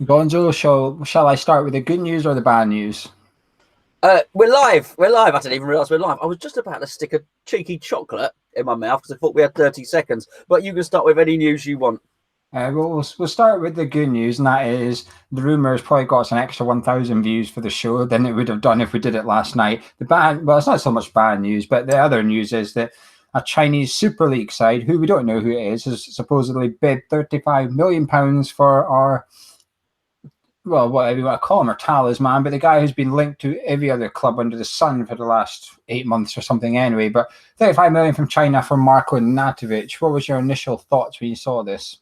Gonzo, shall I start with the good news or the bad news? We're live. We're live. I didn't even realise we're live. I was just about to stick a cheeky chocolate in my mouth because I thought we had 30 seconds. But you can start with any news you want. We'll start with the good news, and that is the rumours probably got us an extra 1,000 views for the show than it would have done if we did it last night. Well, it's not so much bad news, but the other news is that a Chinese Super League side, who we don't know who it is, has supposedly bid £35 million for our, well, whatever you want to call him, our talisman, but the guy who's been linked to every other club under the sun for the last 8 months or something anyway. But £35 million from China for Marko Arnautovic. What was your initial thoughts when you saw this?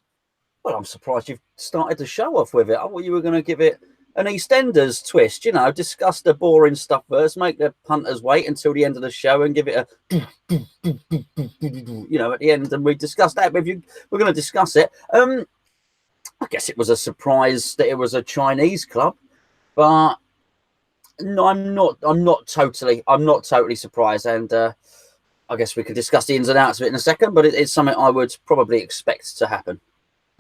Well, I'm surprised you've started the show off with it. I thought you were going to give it an EastEnders twist, discuss the boring stuff first, make the punters wait until the end of the show and give it a, at the end, and we discuss that. But we're going to discuss it. I guess it was a surprise that it was a Chinese club, but no, I'm not totally surprised. And I guess we could discuss the ins and outs of it in a second, but it's something I would probably expect to happen.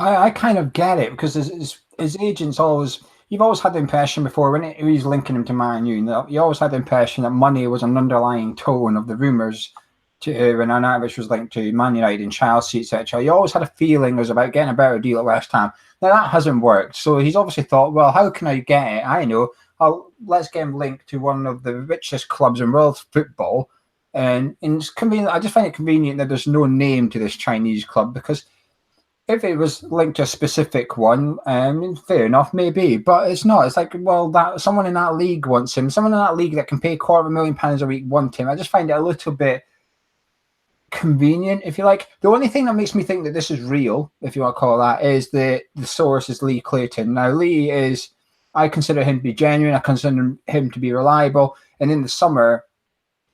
I kind of get it because his agents you've always had the impression before when he was linking him to Man U, you always had the impression that money was an underlying tone of the rumours to when Arnautovic was linked to Man United and Chelsea, etc. You always had a feeling it was about getting a better deal at West Ham. Now that hasn't worked, so he's obviously thought, well, how can I get it? I know, let's get him linked to one of the richest clubs in world football, and it's convenient. I just find it convenient that there's no name to this Chinese club because if it was linked to a specific one, fair enough, maybe, but it's not. It's like, well, that someone in that league wants him. Someone in that league that can pay £250,000 a week want him. I just find it a little bit convenient, if you like. The only thing that makes me think that this is real, if you want to call it that, is the source is Lee Clayton. Now, Lee I consider him to be genuine. I consider him to be reliable. And in the summer,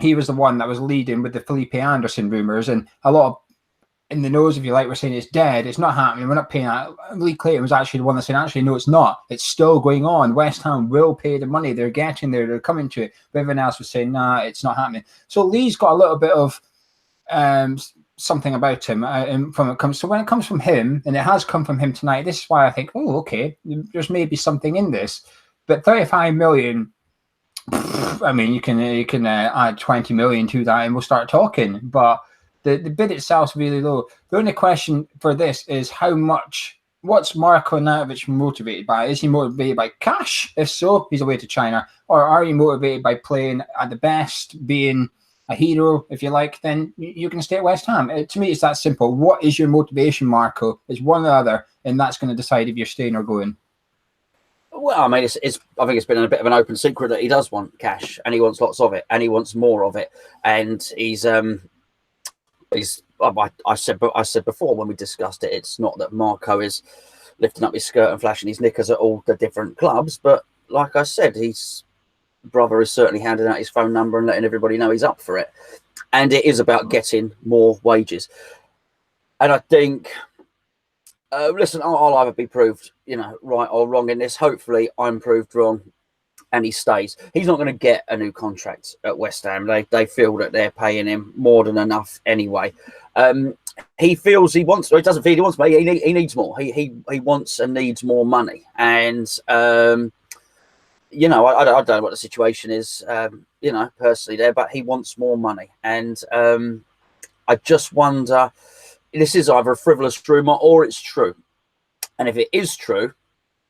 he was the one that was leading with the Felipe Anderson rumours, and a lot of in the nose, if you like, we're saying it's dead, it's not happening, we're not paying that. Lee Clayton was actually the one that said, actually, no, it's not. It's still going on. West Ham will pay the money. They're getting there. They're coming to it. But everyone else was saying, nah, it's not happening. So Lee's got a little bit of something about him when it comes from him, and it has come from him tonight, this is why I think, oh, okay, there's maybe something in this. But 35 million, I mean, you can add 20 million to that and we'll start talking. But the bid itself is really low. The only question for this is what's Marko Arnautovic motivated by? Is he motivated by cash? If so, he's away to China. Or are you motivated by playing at the best, being a hero, if you like? Then you can stay at West Ham. To me, it's that simple. What is your motivation, Marko? It's one or the other, and that's going to decide if you're staying or going. Well, I mean, I think it's been a bit of an open secret that he does want cash, and he wants lots of it, and he wants more of it, and I said before when we discussed it, it's not that Marko is lifting up his skirt and flashing his knickers at all the different clubs, but like I said, his brother is certainly handing out his phone number and letting everybody know he's up for it. And it is about getting more wages. And I think, listen, I'll either be proved, right or wrong in this. Hopefully I'm proved wrong and he stays. He's not going to get a new contract at West Ham. They feel that they're paying him more than enough anyway. He feels he wants, or he doesn't feel he wants, but he needs more. He wants and needs more money. And, I don't know what the situation is, personally there, but he wants more money. And I just wonder, this is either a frivolous rumour or it's true. And if it is true,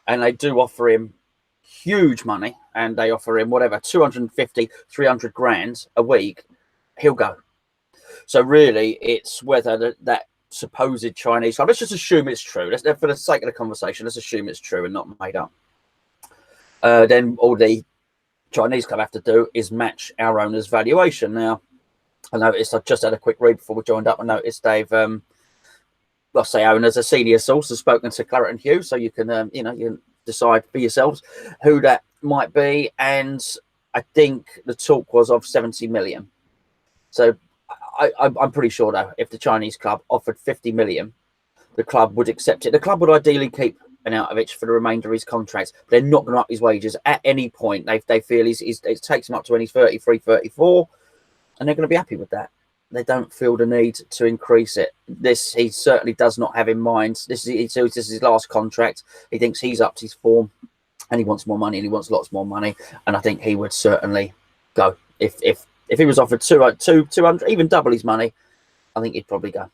and they do offer him huge money, and they offer him whatever 250, 300 grand a week, he'll go. So really, it's whether that supposed Chinese club. Let's just assume it's true. For the sake of the conversation, let's assume it's true and not made up. Then all the Chinese club have to do is match our owner's valuation. Now, I noticed I just had a quick read before we joined up. I noticed they've, let's say, owners, a senior source has spoken to Claret and Hughes, so you can, you can decide for yourselves who that might be. And I think the talk was of 70 million. So I'm pretty sure, though, if the Chinese club offered 50 million, the club would accept it. The club would ideally keep Arnautovic for the remainder of his contract. They're not going to up his wages at any point. They feel it takes him up to when he's 33, 34, and they're going to be happy with that. they don't feel the need to increase it. This he certainly does not have in mind. This is his last contract. He thinks he's up to his form, and he wants more money, and he wants lots more money. And I think he would certainly go if he was offered 200, even double his money. I think he'd probably go.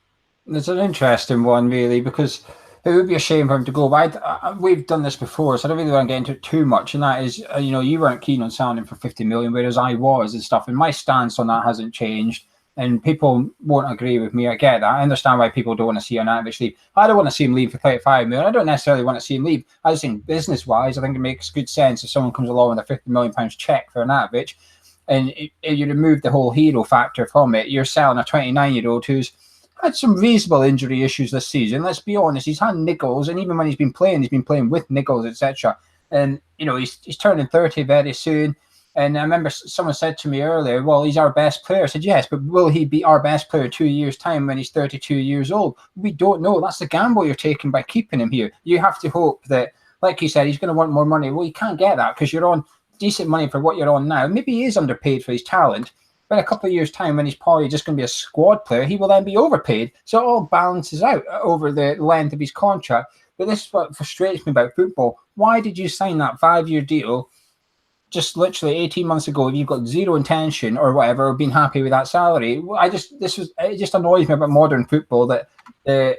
It's an interesting one, really, because it would be a shame for him to go. But we've done this before, so I don't really want to get into it too much. And that is, you weren't keen on selling him for 50 million, whereas I was and stuff. And my stance on that hasn't changed. And people won't agree with me. I get that. I understand why people don't want to see Arnautovic leave. I don't want to see him leave for 35 million. I don't necessarily want to see him leave. I just think business-wise, I think it makes good sense if someone comes along with a £50 million check for Arnautovic, and you remove the whole hero factor from it. You're selling a 29-year-old who's had some reasonable injury issues this season. Let's be honest, he's had niggles, and even when he's been playing with niggles, etc. And he's turning 30 very soon. And I remember someone said to me earlier, well, he's our best player. I said, yes, but will he be our best player 2 years' time when he's 32 years old? We don't know. That's the gamble you're taking by keeping him here. You have to hope that, like you said, he's going to want more money. Well, you can't get that because you're on decent money for what you're on now. Maybe he is underpaid for his talent. But in a couple of years' time, when he's probably just going to be a squad player, he will then be overpaid. So it all balances out over the length of his contract. But this is what frustrates me about football. Why did you sign that 5-year deal just literally 18 months ago if you've got zero intention or whatever, or been happy with that salary? It just annoys me about modern football that the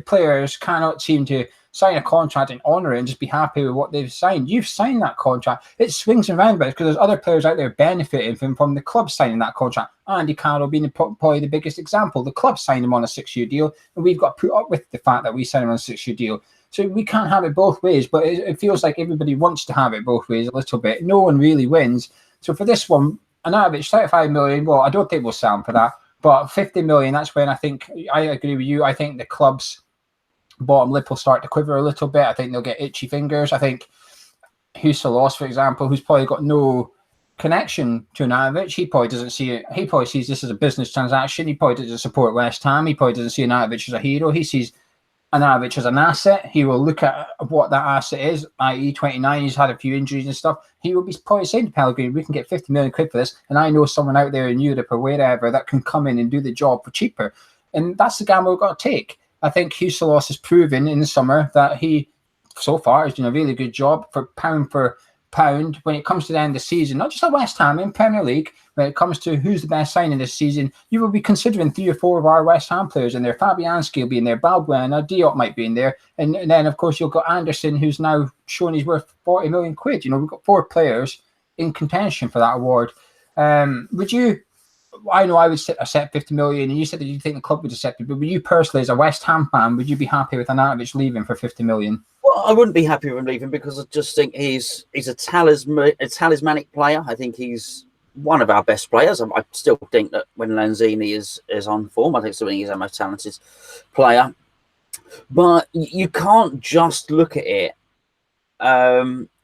players cannot seem to sign a contract and honour it and just be happy with what they've signed. You've signed that contract. It swings and roundabouts because there's other players out there benefiting from the club signing that contract. Andy Carroll being probably the biggest example. The club signed him on a 6-year deal, and we've got to put up with the fact that we signed him on a 6-year deal. So we can't have it both ways, but it feels like everybody wants to have it both ways a little bit. No one really wins. So for this one, Arnautovic, 35 million, well, I don't think we'll sell him for that. But 50 million, that's when I think, I agree with you, I think the club's bottom lip will start to quiver a little bit. I think they'll get itchy fingers. I think Huselos, for example, who's probably got no connection to Arnautovic, he probably doesn't see it. He probably sees this as a business transaction. He probably doesn't support West Ham. He probably doesn't see Arnautovic as a hero. He sees Arnautovic as an asset. He will look at what that asset is, i.e. 29, he's had a few injuries and stuff. He will be probably saying to Pellegrini, we can get 50 million quid for this, and I know someone out there in Europe or wherever that can come in and do the job for cheaper. And that's the gamble we've got to take. I think Huselos has proven in the summer that he, so far, has done a really good job for pound when it comes to the end of the season, not just at West Ham in Premier League. When it comes to who's the best signing this season, you will be considering 3 or 4 of our West Ham players in there. Fabianski will be in there, Balbuena, Diop might be in there, and then of course you've got Anderson, who's now shown he's worth 40 million quid. We've got 4 players in contention for that award. Would you? I know I would accept 50 million, and you said that you think the club would accept it, but would you personally, as a West Ham fan, would you be happy with Arnautovic leaving for 50 million? Well, I wouldn't be happy with him leaving because I just think he's a talismanic player. I think he's one of our best players. I still think that when Lanzini is on form, I think still think he's our most talented player. But you can't just look at it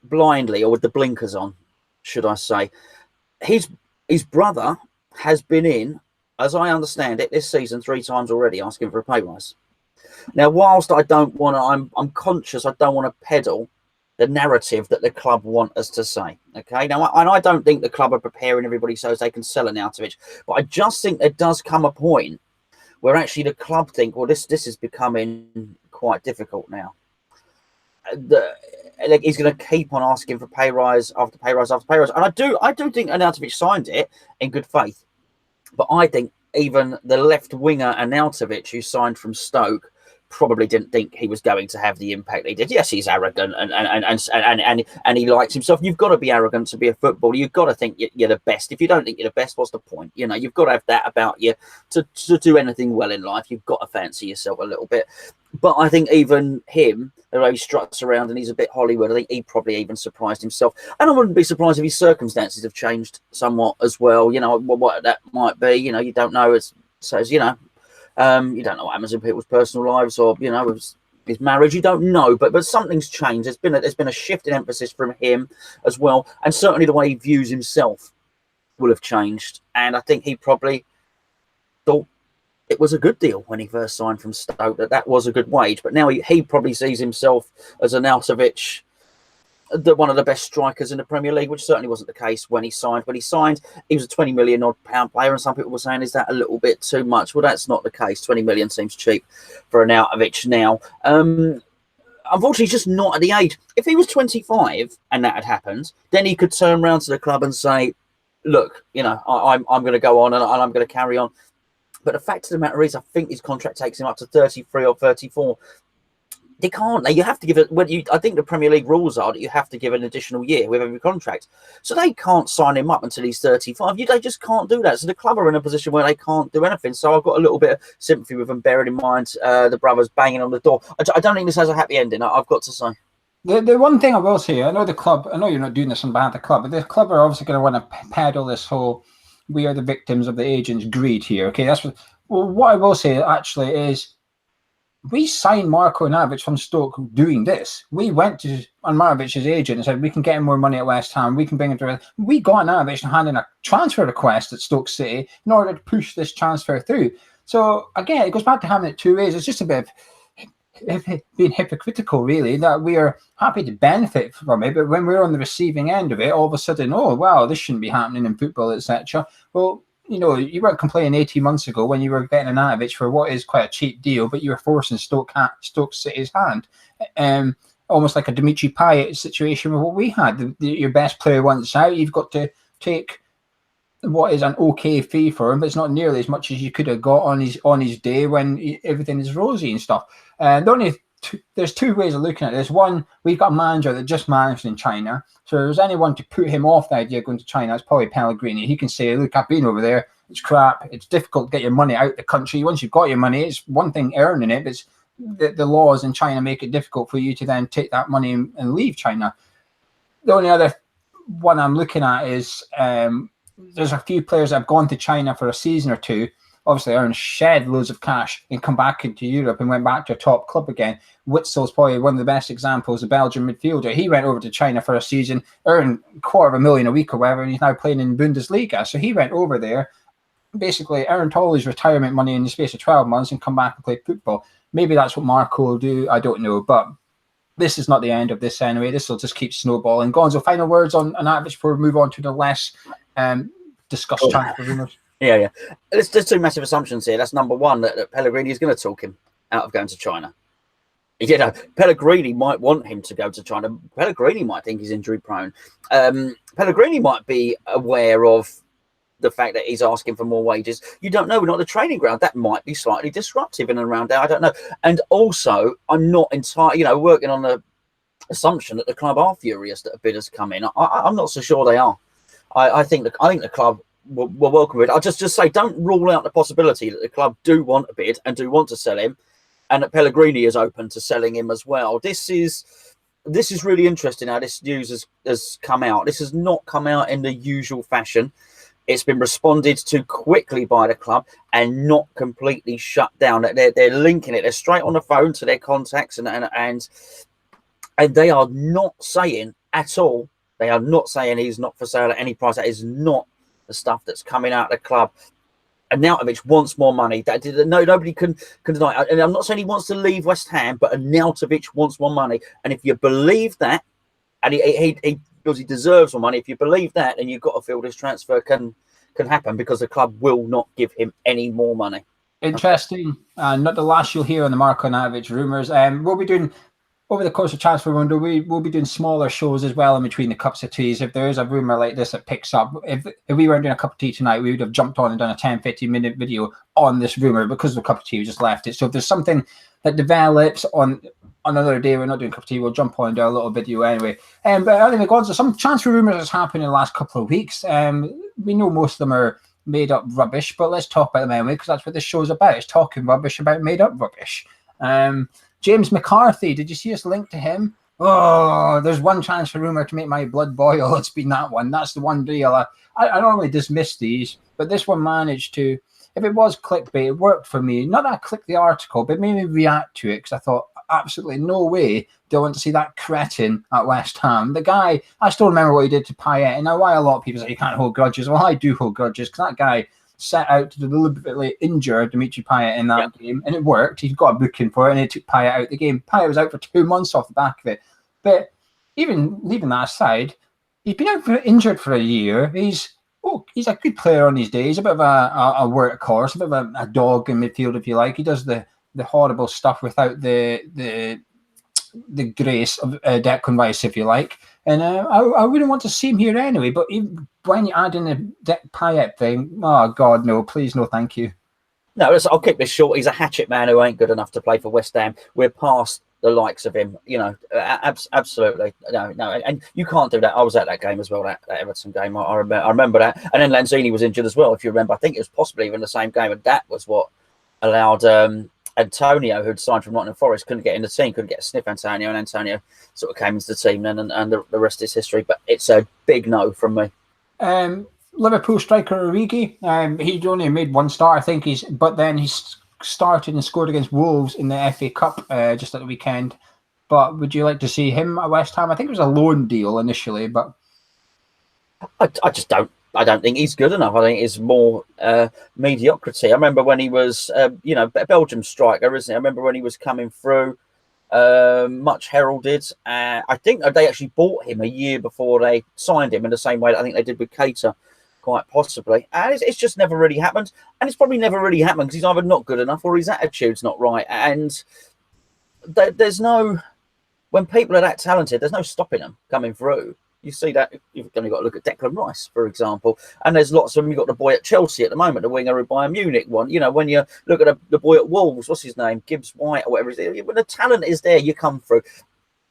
blindly or with the blinkers on, should I say. His brother has been in, as I understand it, this season 3 times already asking for a pay rise. Now, whilst I don't want to, I'm conscious I don't want to peddle the narrative that the club want us to say. Okay, now, and I don't think the club are preparing everybody so they can sell Arnautovic, but I just think there does come a point where actually the club think, well, this is becoming quite difficult now. He's going to keep on asking for pay rise after pay rise after pay rise, and I do think Arnautovic signed it in good faith, but I think even the left winger Arnautovic, who signed from Stoke, probably didn't think he was going to have the impact he did. Yes, he's arrogant and he likes himself. You've got to be arrogant to be a footballer. You've got to think you're the best. If you don't think you're the best, what's the point? You've got to have that about you to do anything well in life. You've got to fancy yourself a little bit. But I think even him, although he struts around and he's a bit Hollywood, I think he probably even surprised himself. And I wouldn't be surprised if his circumstances have changed somewhat as well. What that might be. You don't know. It says, you don't know what happens in people's personal lives or, his marriage. You don't know, but something's changed. There's been a shift in emphasis from him as well. And certainly the way he views himself will have changed. And I think he probably thought it was a good deal when he first signed from Stoke, that was a good wage. But now he probably sees himself as Arnautovic one of the best strikers in the Premier League, which certainly wasn't the case when he signed. When he signed, he was a 20 million odd pound player, and some people were saying, is that a little bit too much? Well, that's not the case. 20 million seems cheap for Arnautovic now. Unfortunately, he's just not at the age. If he was 25 and that had happened, then he could turn around to the club and say, look, you know, I'm going to go on and I'm going to carry on. But the fact of the matter is, I think his contract takes him up to 33 or 34. They can't. You have to give it. I think the Premier League rules are that you have to give an additional year with every contract. So they can't sign him up until he's 35. They just can't do that. So the club are in a position where they can't do anything. So I've got a little bit of sympathy with them, bearing in mind the brothers banging on the door. I don't think this has a happy ending, I've got to say. The one thing I will say, I know you're not doing this on behalf of the club, but the club are obviously going to want to peddle this whole, we are the victims of the agent's greed here. Okay, what I will say actually is, we signed Marko Arnautovic from Stoke doing this. We went to Arnautovic's agent and said, we can get him more money at West Ham. We can bring him to... We got Arnautovic and handed in a transfer request at Stoke City in order to push this transfer through. So, again, it goes back to having it two ways. It's just a bit of being hypocritical, really, that we are happy to benefit from it, but when we're on the receiving end of it, all of a sudden, oh, wow, this shouldn't be happening in football, etc. Well, you know, you weren't complaining 18 months ago when you were getting Arnautovic for what is quite a cheap deal, but you were forcing Stoke City's hand. Almost like a Dimitri Payet situation with what we had. Your best player wants out, you've got to take what is an okay fee for him, but it's not nearly as much as you could have got on his day when everything is rosy and stuff. There's two ways of looking at this. One, we've got a manager that just managed in China. So if there's anyone to put him off the idea of going to China, it's probably Pellegrini. He can say, look, I've been over there. It's crap. It's difficult to get your money out of the country. Once you've got your money, it's one thing earning it, but it's the laws in China make it difficult for you to then take that money and leave China. The only other one I'm looking at is there's a few players that have gone to China for a season or two, obviously earned shed loads of cash and come back into Europe and went back to a top club again. Witzel's probably one of the best examples, the Belgian midfielder. He went over to China for a season, earned $250,000 a week or whatever, and he's now playing in Bundesliga. So he went over there, basically earned all his retirement money in the space of 12 months and come back and play football. Maybe that's what Marko will do. I don't know. But this is not the end of this anyway. This will just keep snowballing. Gonzo, final words on Arnautovic before we move on to the less discussed transfer rumours? Yeah. There's two massive assumptions here. That's number one, that Pellegrini is going to talk him out of going to China. You know, Pellegrini might want him to go to China. Pellegrini might think he's injury prone. Pellegrini might be aware of the fact that he's asking for more wages. You don't know. We're not the training ground. That might be slightly disruptive in and around there. I don't know. And also, I'm not entirely, working on the assumption that the club are furious that a bid has come in. I'm not so sure they are. I think the club will welcome it. I'll just say, don't rule out the possibility that the club do want a bid and do want to sell him, and that Pellegrini is open to selling him as well. This is really interesting how this news has come out. This has not come out in the usual fashion. It's been responded to quickly by the club and not completely shut down. They're linking it. They're straight on the phone to their contacts and they are not saying at all. They are not saying he's not for sale at any price. That is not the stuff that's coming out of the club. Arnautovic wants more money. Nobody can deny it. And I'm not saying he wants to leave West Ham, but Arnautovic wants more money. And if you believe that, and he feels he deserves more money, if you believe that, then you've got to feel this transfer can happen, because the club will not give him any more money. Interesting. Not the last you'll hear on the Marko Arnautovic rumours. We'll be doing, over the course of transfer window, we'll be doing smaller shows as well in between the cups of teas. If there is a rumour like this that picks up, if we weren't doing a cup of tea tonight, we would have jumped on and done a 10-15 minute video on this rumour, because of the cup of tea, we just left it. So if there's something that develops on another day, we're not doing cup of tea, we'll jump on and do a little video anyway. But anyway, Gonzo, some transfer rumours has happened in the last couple of weeks. We know most of them are made up rubbish, but let's talk about them anyway, because that's what this show's about. It's talking rubbish about made up rubbish. James McCarthy, did you see us linked to him? Oh, there's one transfer rumour to make my blood boil. It's been that one. That's the one deal. I normally dismiss these, but this one managed to, if it was clickbait, it worked for me. Not that I clicked the article, but it made me react to it, because I thought, absolutely no way do I want to see that cretin at West Ham. The guy, I still remember what he did to Payet. And now why a lot of people say you can't hold grudges. Well, I do hold grudges, because that guy set out to deliberately injure Dimitri Payet in that game, and it worked. He got a booking for it, and he took Payet out of the game. Payet was out for 2 months off the back of it. But even leaving that aside, he's been out injured for a year. He's a good player on his day. He's a bit of a workhorse, a bit of a dog in midfield, if you like. He does the horrible stuff without the grace of Declan Rice, if you like. And I wouldn't want to see him here anyway. But when you add in the Payet thing, oh God, no, please, no, thank you. No, I'll keep this short. He's a hatchet man who ain't good enough to play for West Ham. We're past the likes of him, absolutely. No, and you can't do that. I was at that game as well, that Everton game. I remember that. And then Lanzini was injured as well, if you remember. I think it was possibly even the same game, and that was what allowed Antonio, who'd signed from Nottingham Forest, couldn't get in the team, couldn't get a sniff Antonio, and Antonio sort of came into the team then, and the rest is history. But it's a big no from me. Liverpool striker Origi, he'd only made one start, I think. But then he's started and scored against Wolves in the FA Cup just at the weekend. But would you like to see him at West Ham? I think it was a loan deal initially, but I just don't. I don't think he's good enough. I think it's more mediocrity. I remember when he was, a Belgium striker, isn't it? I remember when he was coming through, much heralded. I think they actually bought him a year before they signed him in the same way that I think they did with Keita, quite possibly. And it's just never really happened. And it's probably never really happened because he's either not good enough or his attitude's not right. And there's no, when people are that talented, there's no stopping them coming through. You see that, you've only got to look at Declan Rice, for example. And there's lots of them. You've got the boy at Chelsea at the moment, the winger who Bayern Munich won. When you look at the boy at Wolves, what's his name? Gibbs White or whatever it is. When the talent is there, you come through.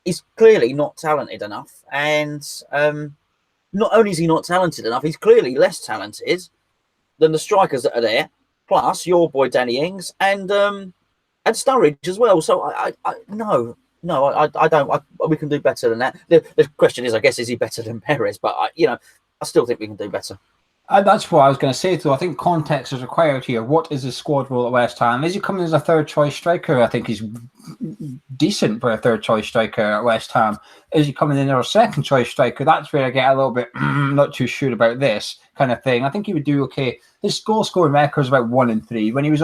He's clearly not talented enough. And not only is he not talented enough, he's clearly less talented than the strikers that are there. Plus, your boy Danny Ings and Sturridge as well. So No, I don't. We can do better than that. The question is, I guess, is he better than Perez? But I still think we can do better. That's what I was going to say, though. I think context is required here. What is his squad role at West Ham? Is he coming as a third choice striker? I think he's decent for a third choice striker at West Ham. Is he coming in as a second choice striker? That's where I get a little bit not too sure about this kind of thing. I think he would do okay. His goal scoring record is about 1-3. When he was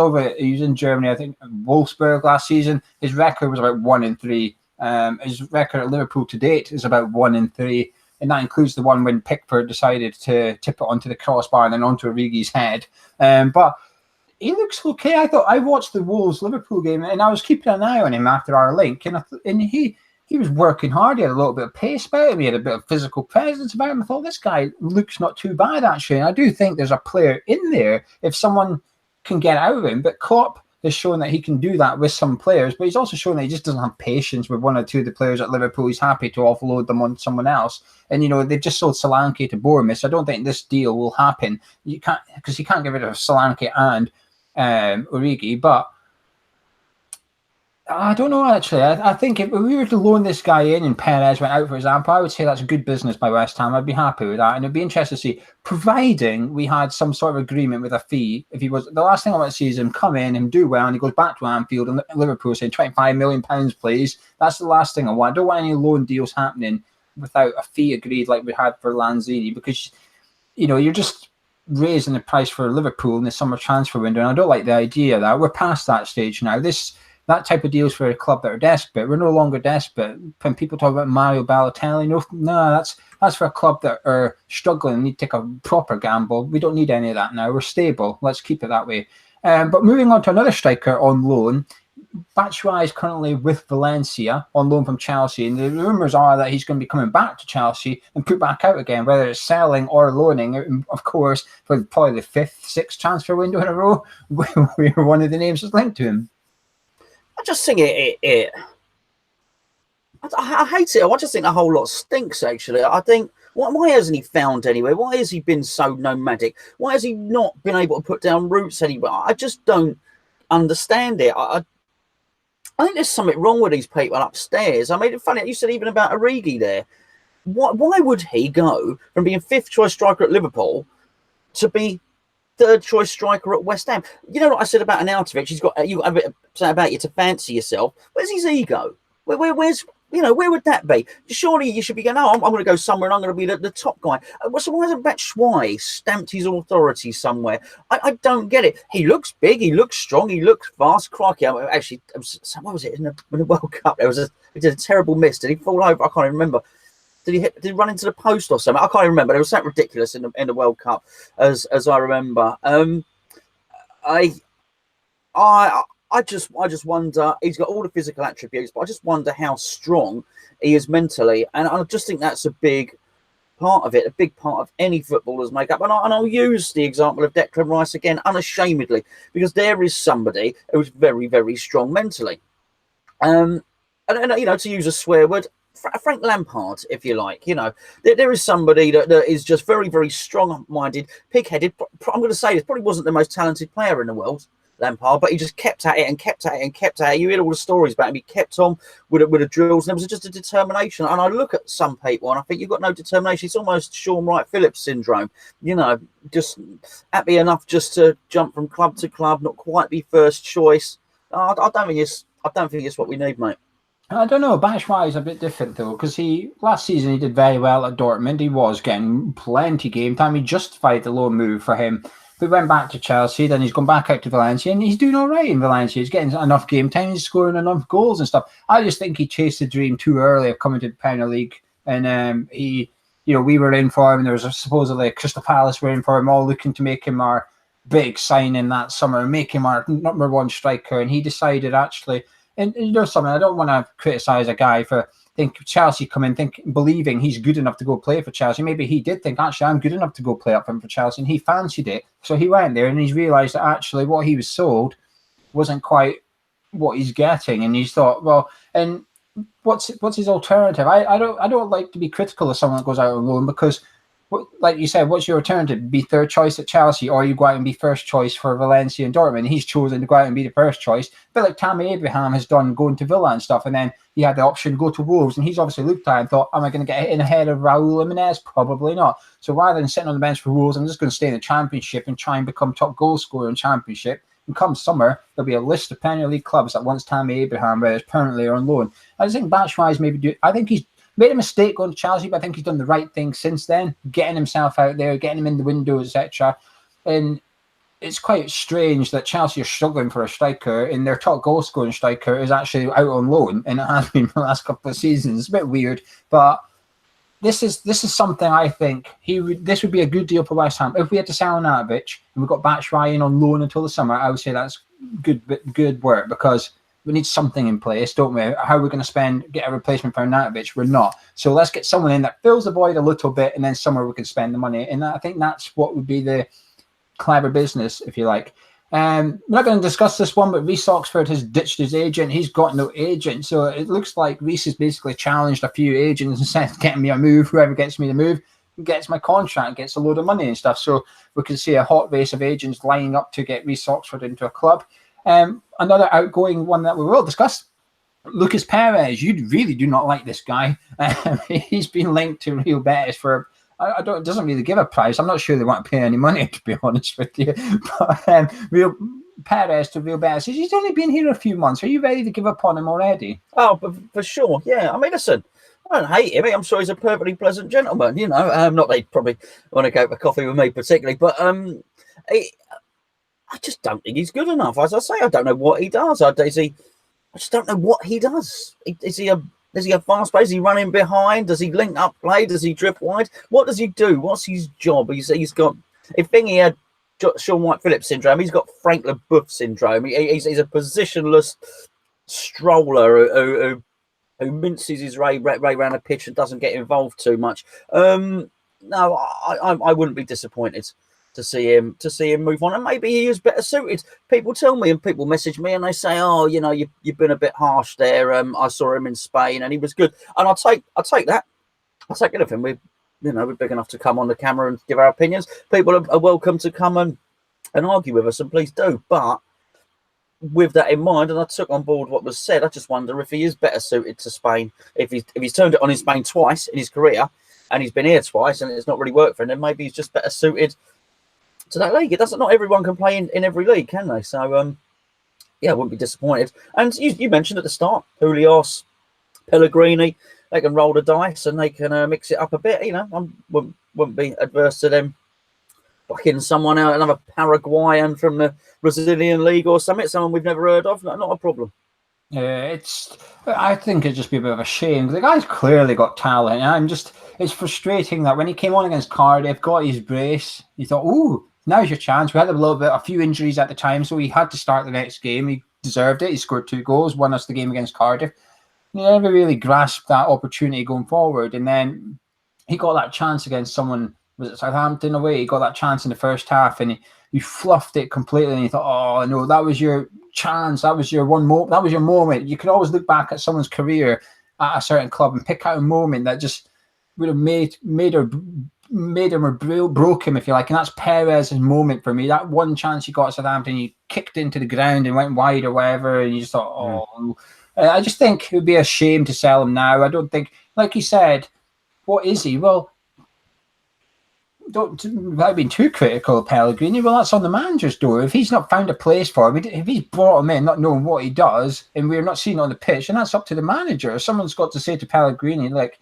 in Germany, I think Wolfsburg last season, his record was about 1-3. His record at Liverpool to date is about 1-3. And that includes the one when Pickford decided to tip it onto the crossbar and then onto Origi's head. But he looks okay. I watched the Wolves-Liverpool game and I was keeping an eye on him after our link. And he was working hard. He had a little bit of pace about him. He had a bit of physical presence about him. I thought, this guy looks not too bad, actually. And I do think there's a player in there if someone can get out of him. But Klopp has shown that he can do that with some players, but he's also shown that he just doesn't have patience with one or two of the players at Liverpool. He's happy to offload them on someone else. And, they've just sold Solanke to Bournemouth, so I don't think this deal will happen. You can't get rid of Solanke and Origi, but I don't know, actually. I think if we were to loan this guy in and Perez went out, for example, I would say that's a good business by West Ham. I'd be happy with that. And it'd be interesting to see, providing we had some sort of agreement with a fee. If he was, the last thing I want to see is him come in and do well and he goes back to Anfield and Liverpool saying £25 million, please. That's the last thing I want. I don't want any loan deals happening without a fee agreed like we had for Lanzini, because, you're just raising the price for Liverpool in the summer transfer window. And I don't like the idea of that. We're past that stage now. That type of deals for a club that are desperate. We're no longer desperate. When people talk about Mario Balotelli, no, that's for a club that are struggling and need to take a proper gamble. We don't need any of that now. We're stable. Let's keep it that way. But moving on to another striker on loan, Batshuayi is currently with Valencia on loan from Chelsea, and the rumours are that he's going to be coming back to Chelsea and put back out again, whether it's selling or loaning. Of course, for probably the 5th, 6th transfer window in a row, we're one of the names that's linked to him. I just think I hate it. I just think the whole lot stinks, actually. I think, why hasn't he found anywhere? Why has he been so nomadic? Why has he not been able to put down roots anywhere? I just don't understand it. I think there's something wrong with these people upstairs. I mean, it's funny, you said even about Origi there. Why would he go from being 5th choice striker at Liverpool to be 3rd choice striker at West Ham? You know what I said about Arnautovic? You got a bit to say about you to fancy yourself. Where's his ego? Where would that be? Surely you should be going, I'm going to go somewhere and I'm going to be the top guy. So why hasn't Batshuayi stamped his authority somewhere? I don't get it. He looks big, he looks strong, he looks fast. Crikey, actually, what was it in the World Cup? He did a terrible miss. Did he fall over? I can't even remember. did he run into the post or something? I can't even remember. It was something ridiculous in the World Cup, as I remember. I just wonder. He's got all the physical attributes, but I just wonder how strong he is mentally, and I just think that's a big part of it, a big part of any footballer's makeup. And I'll use the example of Declan Rice again, unashamedly, because there is somebody who's very, very strong mentally. And you know, to use a swear word, Frank Lampard, if you like, you know, there is somebody that is just very, very strong-minded, pig-headed. I'm going to say this probably wasn't the most talented player in the world, Lampard, but he just kept at it and kept at it and kept at it. You hear all the stories about him. He kept on with the drills, and there was just a determination. And I look at some people, and I think you've got no determination. It's almost Sean Wright-Phillips syndrome. You know, just happy enough just to jump from club to club, not quite be first choice. I don't think it's what we need, mate. I don't know. Batshuayi is a bit different though, because last season he did very well at Dortmund. He was getting plenty game time. He justified the low move for him. We went back to Chelsea, then he's gone back out to Valencia, and he's doing all right in Valencia. He's getting enough game time, he's scoring enough goals and stuff. I just think he chased the dream too early of coming to the Premier League, and we were in for him. There was supposedly Crystal Palace were in for him, all looking to make him our big signing that summer, make him our number one striker, and he decided actually. And you know something, I don't want to criticise a guy for Chelsea come in believing he's good enough to go play for Chelsea. Maybe he did think, actually, I'm good enough to go play up him for Chelsea, and he fancied it. So he went there and he's realised that actually what he was sold wasn't quite what he's getting. And he's thought, well, and what's his alternative? I don't like to be critical of someone that goes out on loan, because like you said, what's your alternative? Be third choice at Chelsea, or you go out and be first choice for Valencia and Dortmund? He's chosen to go out and be the first choice, but like Tammy Abraham has done, going to Villa and stuff, and then he had the option to go to Wolves, and he's obviously looked at it and thought, am I going to get in ahead of Raul Jimenez? Probably not. So rather than sitting on the bench for Wolves, I'm just going to stay in the Championship and try and become top goal scorer in Championship. And come summer, there'll be a list of Premier League clubs that wants Tammy Abraham, whether it's permanently or on loan. I just think Batshuayi's I think he's made a mistake going to Chelsea, but I think he's done the right thing since then, getting himself out there, getting him in the window, etc. And it's quite strange that Chelsea are struggling for a striker, and their top goal scoring striker is actually out on loan, and it has been for the last couple of seasons. It's a bit weird, but this is something I think this would be a good deal for West Ham. If we had to sell Arnautovic and we got Batshuayi in on loan until the summer, I would say that's good work, because we need something in place, don't we? How are we going to get a replacement for Arnautovic? We're not. So let's get someone in that fills the void a little bit, and then somewhere we can spend the money. And I think that's what would be the clever business, if you like. We're not going to discuss this one, but Reece Oxford has ditched his agent. He's got no agent. So it looks like Reece has basically challenged a few agents and said, getting me a move, whoever gets me the move, gets my contract, gets a load of money and stuff. So we can see a hot race of agents lining up to get Reece Oxford into a club. Another outgoing one that we will discuss, Lucas Perez. You really do not like this guy. He's been linked to Real Betis for, it doesn't really give a price. I'm not sure they want to pay any money, to be honest with you. But Real Perez to Real Betis, he's only been here a few months. Are you ready to give up on him already? Oh, but for sure, yeah. I mean, listen, I don't hate him. I'm sure he's a perfectly pleasant gentleman, you know. Not that he'd probably want to go for coffee with me particularly, but I just don't think he's good enough. As I say, I don't know what he does. I just don't know what he does. Is he a fast player? Is he running behind? Does he link up play? Does he drift wide? What does he do? What's his job? He's got. If Thingy had Sean Wright-Phillips syndrome, he's got Frank LeBoeuf syndrome. He's a positionless stroller who minces his way around the pitch and doesn't get involved too much. No, I wouldn't be disappointed to see him move on, and maybe he is better suited. People tell me, and people message me, and they say, "Oh, you know, you've been a bit harsh there. I saw him in Spain, and he was good." And I'll take that. I'll take anything. We're big enough to come on the camera and give our opinions. People are welcome to come and argue with us, and please do. But with that in mind, and I took on board what was said, I just wonder if he is better suited to Spain. If he's turned it on in Spain twice in his career, and he's been here twice, and it's not really worked for him, then maybe he's just better suited to that league. It doesn't. Not everyone can play in every league, can they? So, yeah, I wouldn't be disappointed. And you mentioned at the start, Julius, Pellegrini, they can roll the dice and they can mix it up a bit. You know, I wouldn't be adverse to them bucking someone out, another Paraguayan from the Brazilian league or something, someone we've never heard of. Not a problem. I think it'd just be a bit of a shame. The guy's clearly got talent. And it's frustrating that when he came on against Cardiff, got his brace, you thought, ooh, now's your chance. We had a few injuries at the time, so he had to start the next game. He deserved it. He scored 2 goals, won us the game against Cardiff. He never really grasped that opportunity going forward. And then he got that chance against someone, was it Southampton away? He got that chance in the first half and he fluffed it completely. And he thought, oh, no, that was your chance. That was your that was your moment. You could always look back at someone's career at a certain club and pick out a moment that just would have made him or broke him, if you like. And that's Perez's moment for me. That one chance he got at Southampton, he kicked into the ground and went wide or whatever. And you just thought, oh, I just think it would be a shame to sell him now. I don't think, like you said, what is he? Well, don't without being too critical of Pellegrini. Well, that's on the manager's door. If he's not found a place for him, if he's brought him in not knowing what he does, and we're not seeing it on the pitch, and that's up to the manager. Someone's got to say to Pellegrini, like,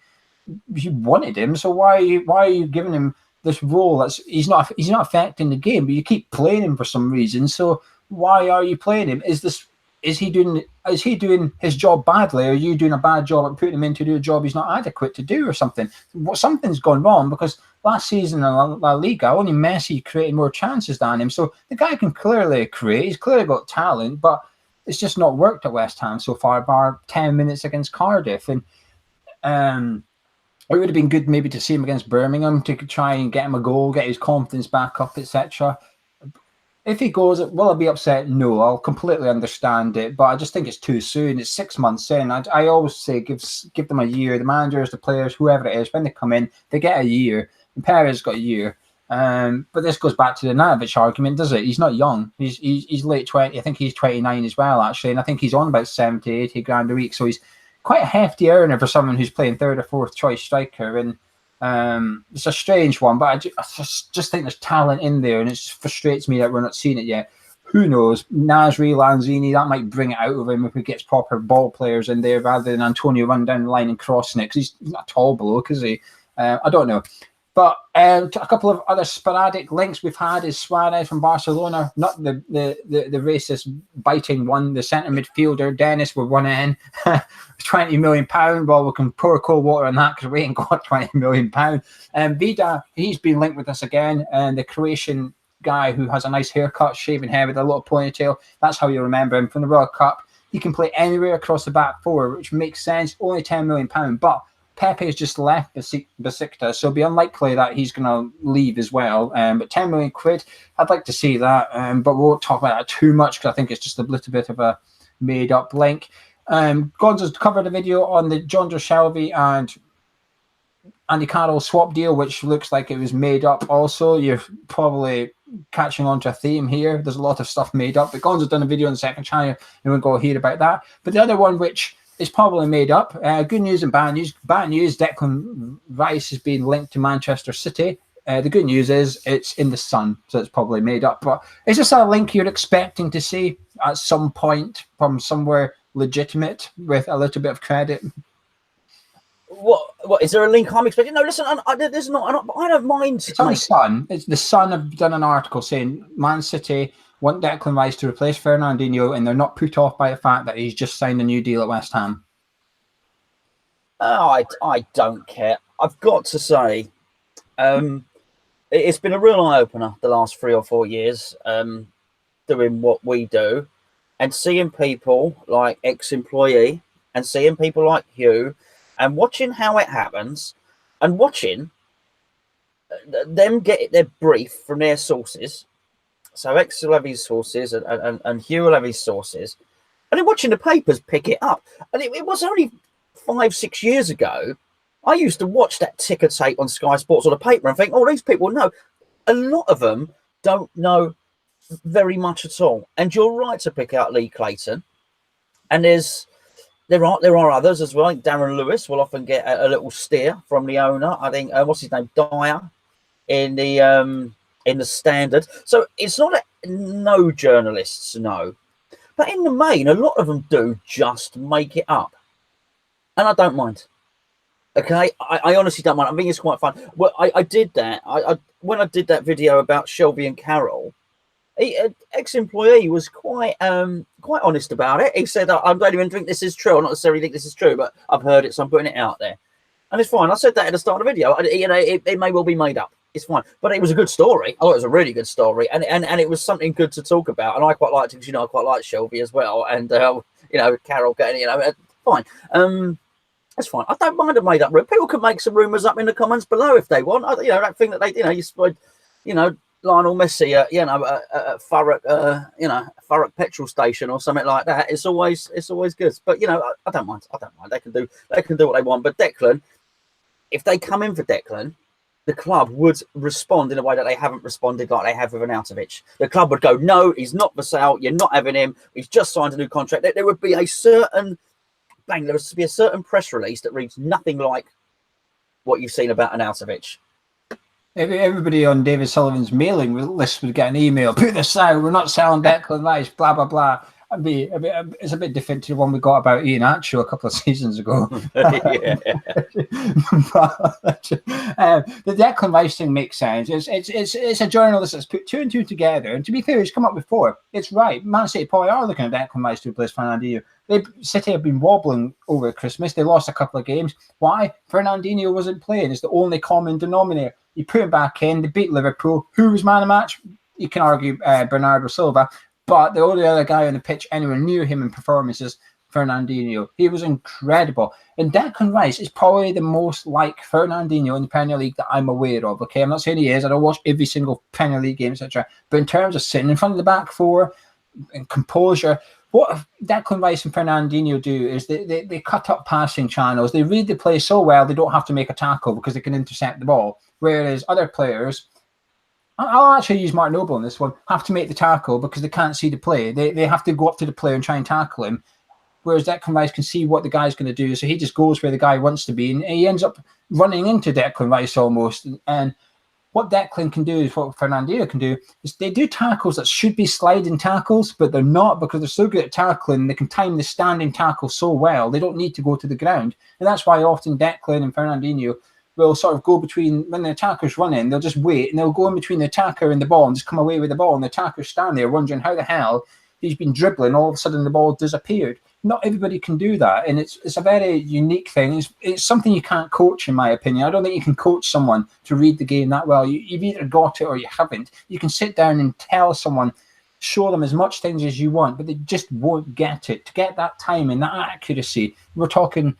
you wanted him, so why are you giving him this role? He's not affecting the game, but you keep playing him for some reason. So why are you playing him? Is he doing his job badly, or are you doing a bad job at putting him in to do a job he's not adequate to do, or something? Something's gone wrong, because last season in La Liga, only Messi created more chances than him. So the guy can clearly create. He's clearly got talent, but it's just not worked at West Ham so far, bar 10 minutes against Cardiff. And it would have been good maybe to see him against Birmingham to try and get him a goal, get his confidence back up, etc. If he goes, will I be upset? No, I'll completely understand it, but I just think it's too soon. It's 6 months in. I always say give them a year. The managers, the players, whoever it is, when they come in, they get a year. And Perez got a year. But this goes back to the Arnautovic argument, does it? He's not young. He's late 20. I think he's 29 as well, actually. And I think he's on about 70, 80 grand a week. So he's quite a hefty earner for someone who's playing third or fourth choice striker. And it's a strange one, but I just think there's talent in there, and it just frustrates me that we're not seeing it yet. Who knows? Nasri, Lanzini, that might bring it out of him if he gets proper ball players in there rather than Antonio running down the line and crossing it, because he's not a tall bloke, is he? I don't know. But a couple of other sporadic links we've had is Suarez from Barcelona, not the racist biting one, the centre midfielder, Dennis with one N, £20 million. Well, we can pour cold water on that because we ain't got £20 million. Vida, he's been linked with us again, and the Croatian guy who has a nice haircut, shaven hair with a little ponytail. That's how you remember him from the World Cup. He can play anywhere across the back four, which makes sense. Only £10 million, but Pepe has just left Besiktas, so it'll be unlikely that he's going to leave as well. But £10 million, I'd like to see that. But we won't talk about that too much because I think it's just a little bit of a made-up link. Gonzo's covered a video on the John Shelby and Andy Carroll swap deal, which looks like it was made up also. You're probably catching on to a theme here. There's a lot of stuff made up, but Gonzo's done a video on the second channel, and we'll go hear about that. But the other one, which is probably made up. Good news and bad news. Bad news, Declan Rice has been linked to Manchester City. The good news is it's in the Sun, so it's probably made up. But is this a link you're expecting to see at some point from somewhere legitimate with a little bit of credit? What is there a link I'm expecting? No, listen, there's not. I don't mind. It's on the Sun. It's the Sun have done an article saying Man City want Declan Rice to replace Fernandinho, and they're not put off by the fact that he's just signed a new deal at West Ham. I don't care. I've got to say, it's been a real eye-opener the last 3 or 4 years doing what we do, and seeing people like ex-employee and seeing people like you and watching how it happens and watching them get their brief from their sources. So ex-Levy's sources and Hugh Levy's sources, and then watching the papers pick it up. And it was only 5-6 years ago, I used to watch that ticker tape on Sky Sports or the paper and think, oh, these people know. A lot of them don't know very much at all. And you're right to pick out Lee Clayton. And there are others as well. Darren Lewis will often get a little steer from the owner. I think, what's his name? Dyer in the Standard. So it's not that no journalists know, but in the main, a lot of them do just make it up, and I don't mind. Okay, I honestly don't mind. I think it's quite fun. Well, I did that. When I did that video about Shelby and Carroll, Ex-employee was quite honest about it. He said, "I don't even think this is true. I not necessarily think this is true, but I've heard it, so I'm putting it out there." And it's fine. I said that at the start of the video. It may well be made up. It's fine, but it was a good story. I thought it was a really good story, and it was something good to talk about. And I quite liked it because I quite like Shelby as well, and Carroll getting fine. That's fine. I don't mind a made up rumor. People can make some rumours up in the comments below if they want. That thing that they you spread, Lionel Messi at Thurrock petrol station or something like that. It's always good. But I don't mind. They can do what they want. But Declan, if they come in for Declan, the club would respond in a way that they haven't responded like they have with Arnautovic. The club would go, no, he's not for sale. You're not having him. He's just signed a new contract. There would be a certain press release that reads nothing like what you've seen about Arnautovic. Everybody on David Sullivan's mailing list would get an email. Put this out. We're not selling Declan Rice. Blah blah blah. It's a bit different to the one we got about Ian Acho a couple of seasons ago. The Declan Rice thing makes sense. It's a journalist that's put two and two together, and to be fair, he's come up with four. It's right. Man City probably are looking at Declan Rice to replace Fernandinho. City have been wobbling over Christmas. They lost a couple of games. Why? Fernandinho wasn't playing. It's the only common denominator. You put him back in. They beat Liverpool. Who was man of the match? You can argue Bernardo Silva. But the only other guy on the pitch anywhere near him in performances, Fernandinho. He was incredible. And Declan Rice is probably the most like Fernandinho in the Premier League that I'm aware of. Okay, I'm not saying he is. I don't watch every single Premier League game, etc. But in terms of sitting in front of the back four and composure, what Declan Rice and Fernandinho do is they cut up passing channels. They read the play so well they don't have to make a tackle because they can intercept the ball. Whereas other players, I'll actually use Mark Noble in this one, have to make the tackle because they can't see the play. They have to go up to the player and try and tackle him. Whereas Declan Rice can see what the guy's going to do. So he just goes where the guy wants to be. And he ends up running into Declan Rice almost. And what Declan can do is what Fernandinho can do is they do tackles that should be sliding tackles, but they're not because they're so good at tackling. They can time the standing tackle so well. They don't need to go to the ground. And that's why often Declan and Fernandinho will sort of go between, when the attacker's running, they'll just wait and they'll go in between the attacker and the ball and just come away with the ball. And the attacker's stand there wondering how the hell he's been dribbling. All of a sudden the ball disappeared. Not everybody can do that. And it's a very unique thing. It's something you can't coach, in my opinion. I don't think you can coach someone to read the game that well. You've either got it or you haven't. You can sit down and tell someone, show them as much things as you want, but they just won't get it. To get that timing, that accuracy, we're talking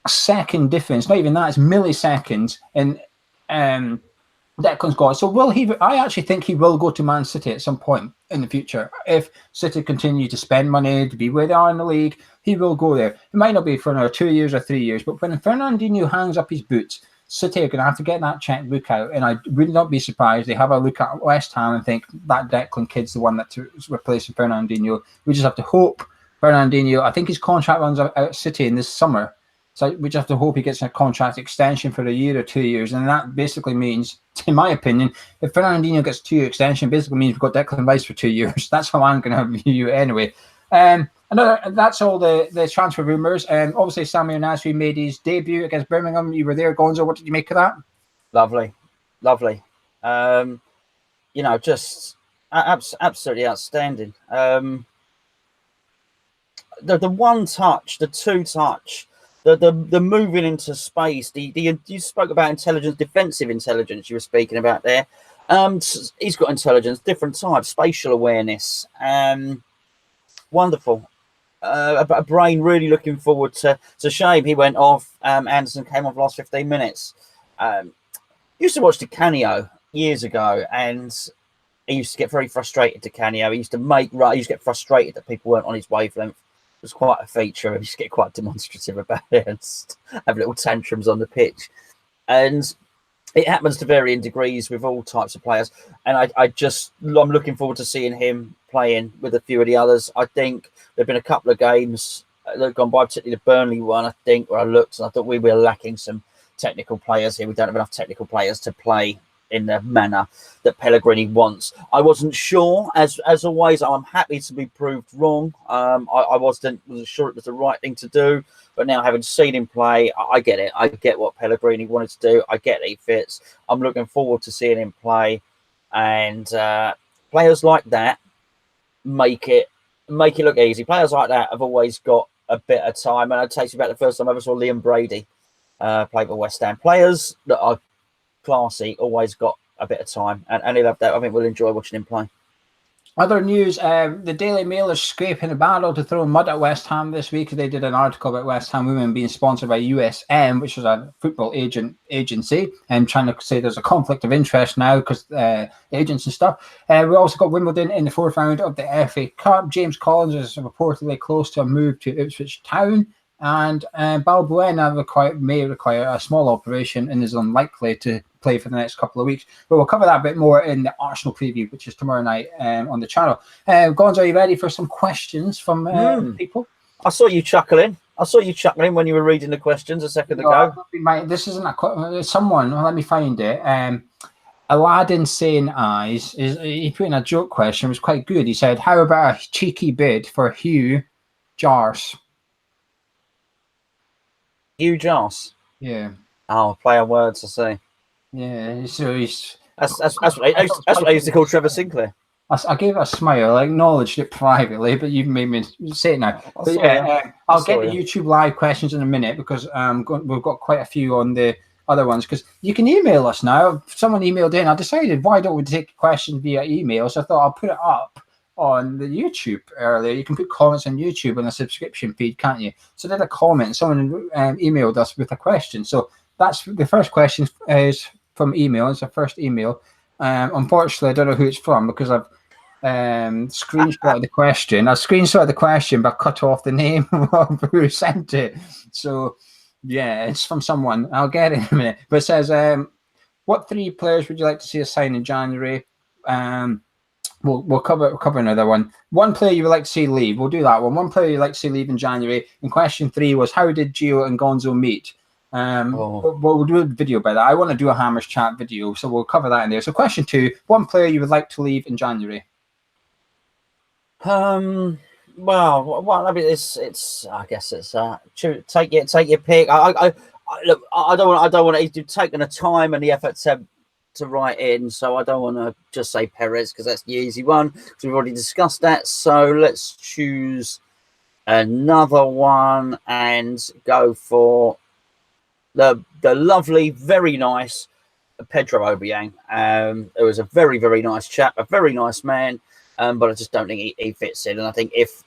a second difference, not even that, it's milliseconds, and Declan's got it. So I actually think he will go to Man City at some point in the future. If City continue to spend money to be where they are in the league, he will go there. It might not be for another 2 years or 3 years, but when Fernandinho hangs up his boots, City are going to have to get that checkbook out, and I would not be surprised they have a look at West Ham and think that Declan kid's the one that's replacing Fernandinho. We just have to hope Fernandinho, I think his contract runs out at City in this summer, so we just have to hope he gets a contract extension for a year or 2 years. And that basically means, in my opinion, if Fernandinho gets a 2-year extension, basically means we've got Declan Rice for 2 years. That's how I'm going to view it anyway. That's all the transfer rumours. Obviously, Samir Nasri made his debut against Birmingham. You were there, Gonzo. What did you make of that? Lovely. Just absolutely outstanding. The one touch, the two touch, the moving into space, you spoke about intelligence, defensive intelligence you were speaking about there. He's got intelligence, different types, spatial awareness. Wonderful. A brain really looking forward to. It's a shame he went off. Anderson came off last 15 minutes. Used to watch Di Canio years ago, and he used to get very frustrated. Di Canio, he used to get frustrated that people weren't on his wavelength. Was quite a feature. He used to get quite demonstrative about it and have little tantrums on the pitch. And it happens to varying degrees with all types of players. And I'm looking forward to seeing him playing with a few of the others. I think there have been a couple of games that have gone by, particularly the Burnley one, I think, where I looked and I thought we were lacking some technical players here. We don't have enough technical players to play in the manner that Pellegrini wants. I wasn't sure, as always. I'm happy to be proved wrong. I wasn't sure it was the right thing to do, but now having seen him play, I get it. I get what Pellegrini wanted to do. I get he fits. I'm looking forward to seeing him play and Players like that make it look easy. Players like that have always got a bit of time, and it takes me back the first time I ever saw Liam Brady play for West Ham. Players that are classy always got a bit of time, and he'll have that. I think we'll enjoy watching him play. Other news, the Daily Mail is scraping a barrel to throw mud at West Ham this week. They did an article about West Ham women being sponsored by USM, which is a football agency, and trying to say there's a conflict of interest now because agents and stuff. We also got Wimbledon in the fourth round of the FA Cup. James Collins is reportedly close to a move to Ipswich Town, and Balbuena may require a small operation and is unlikely to play for the next couple of weeks. But we'll cover that a bit more in the Arsenal preview, which is tomorrow night on the channel. Gonzo, are you ready for some questions from people? I saw you chuckling. When you were reading the questions a second ago. This isn't someone. Well, let me find it. Aladdin Saying Eyes he put in a joke question. It was quite good. He said, "How about a cheeky bid for Hugh Jars?" Hugh Jars. Yeah. Oh, play on words. I see. Yeah, so he's that's what I used to call Trevor Sinclair. I gave a smile. I acknowledged it privately, but you've made me say it now. I'll get the YouTube live questions in a minute because we've got quite a few on the other ones. Because you can email us now. Someone emailed in. I decided why don't we take questions via email? So I thought I'll put it up on the YouTube earlier. You can put comments on YouTube on the subscription feed, can't you? So I did a comment. Someone emailed us with a question. So that's the first question is from email. It's the first email. Unfortunately, I don't know who it's from because I've screenshotted the question. I screenshotted the question, but cut off the name of who sent it. So, yeah, it's from someone. I'll get it in a minute. But it says, what 3 players would you like to see us sign in January? We'll cover another one. One player you would like to see leave. We'll do that one. One player you'd like to see leave in January. And question 3 was, how did Geo and Gonzo meet? We'll do a video about that. I want to do a Hammers Chat video, so we'll cover that in there. So question 2, one player you would like to leave in January? Well, I mean, it's. I guess it's. Take your pick. Look, I don't want to. You've taken the time and the effort to write in, so I don't want to just say Perez because that's the easy one. Because we've already discussed that. So let's choose another one and go for the lovely, very nice Pedro Obiang. It was a very, very nice chap, a very nice man, but I just don't think he fits in. And I think if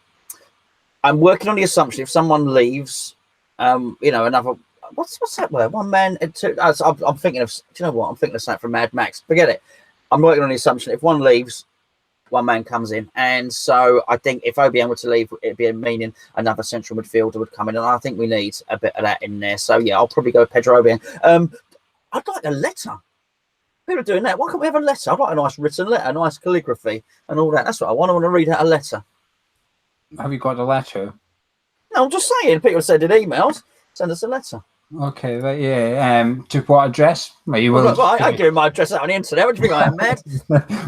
I'm working on the assumption, if someone leaves, another what's that word? One man and two. I'm thinking of. Do you know what? I'm thinking of something from Mad Max. Forget it. I'm working on the assumption if one leaves, one man comes in, and so I think if Obiang were to leave, it'd be meaning another central midfielder would come in, and I think we need a bit of that in there. So yeah, I'll probably go Pedro Obiang. I'd like a letter. People are doing that. Why can't we have a letter? I'd like a nice written letter, nice calligraphy, and all that. That's what I want. I want to read out a letter. Have you got a letter? No, I'm just saying. People send in emails. Send us a letter. Okay, right, yeah. To what address? Are you willing I give my address out on the internet. What do you think I am, mad?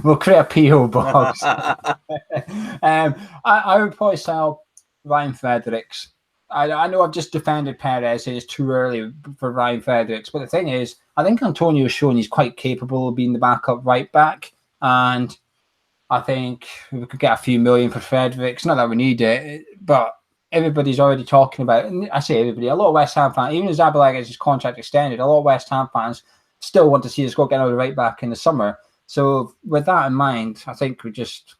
We'll create a PO box. I would probably sell Ryan Fredericks. I know I've just defended Perez. It's too early for Ryan Fredericks, but the thing is, I think Antonio's shown he's quite capable of being the backup right back, and I think we could get a few million for Fredericks. Not that we need it, but everybody's already talking about it. And I say everybody, a lot of West Ham fans, even as Zabalag has his contract extended, a lot of West Ham fans still want to see us go get another right back in the summer. So with that in mind, I think we just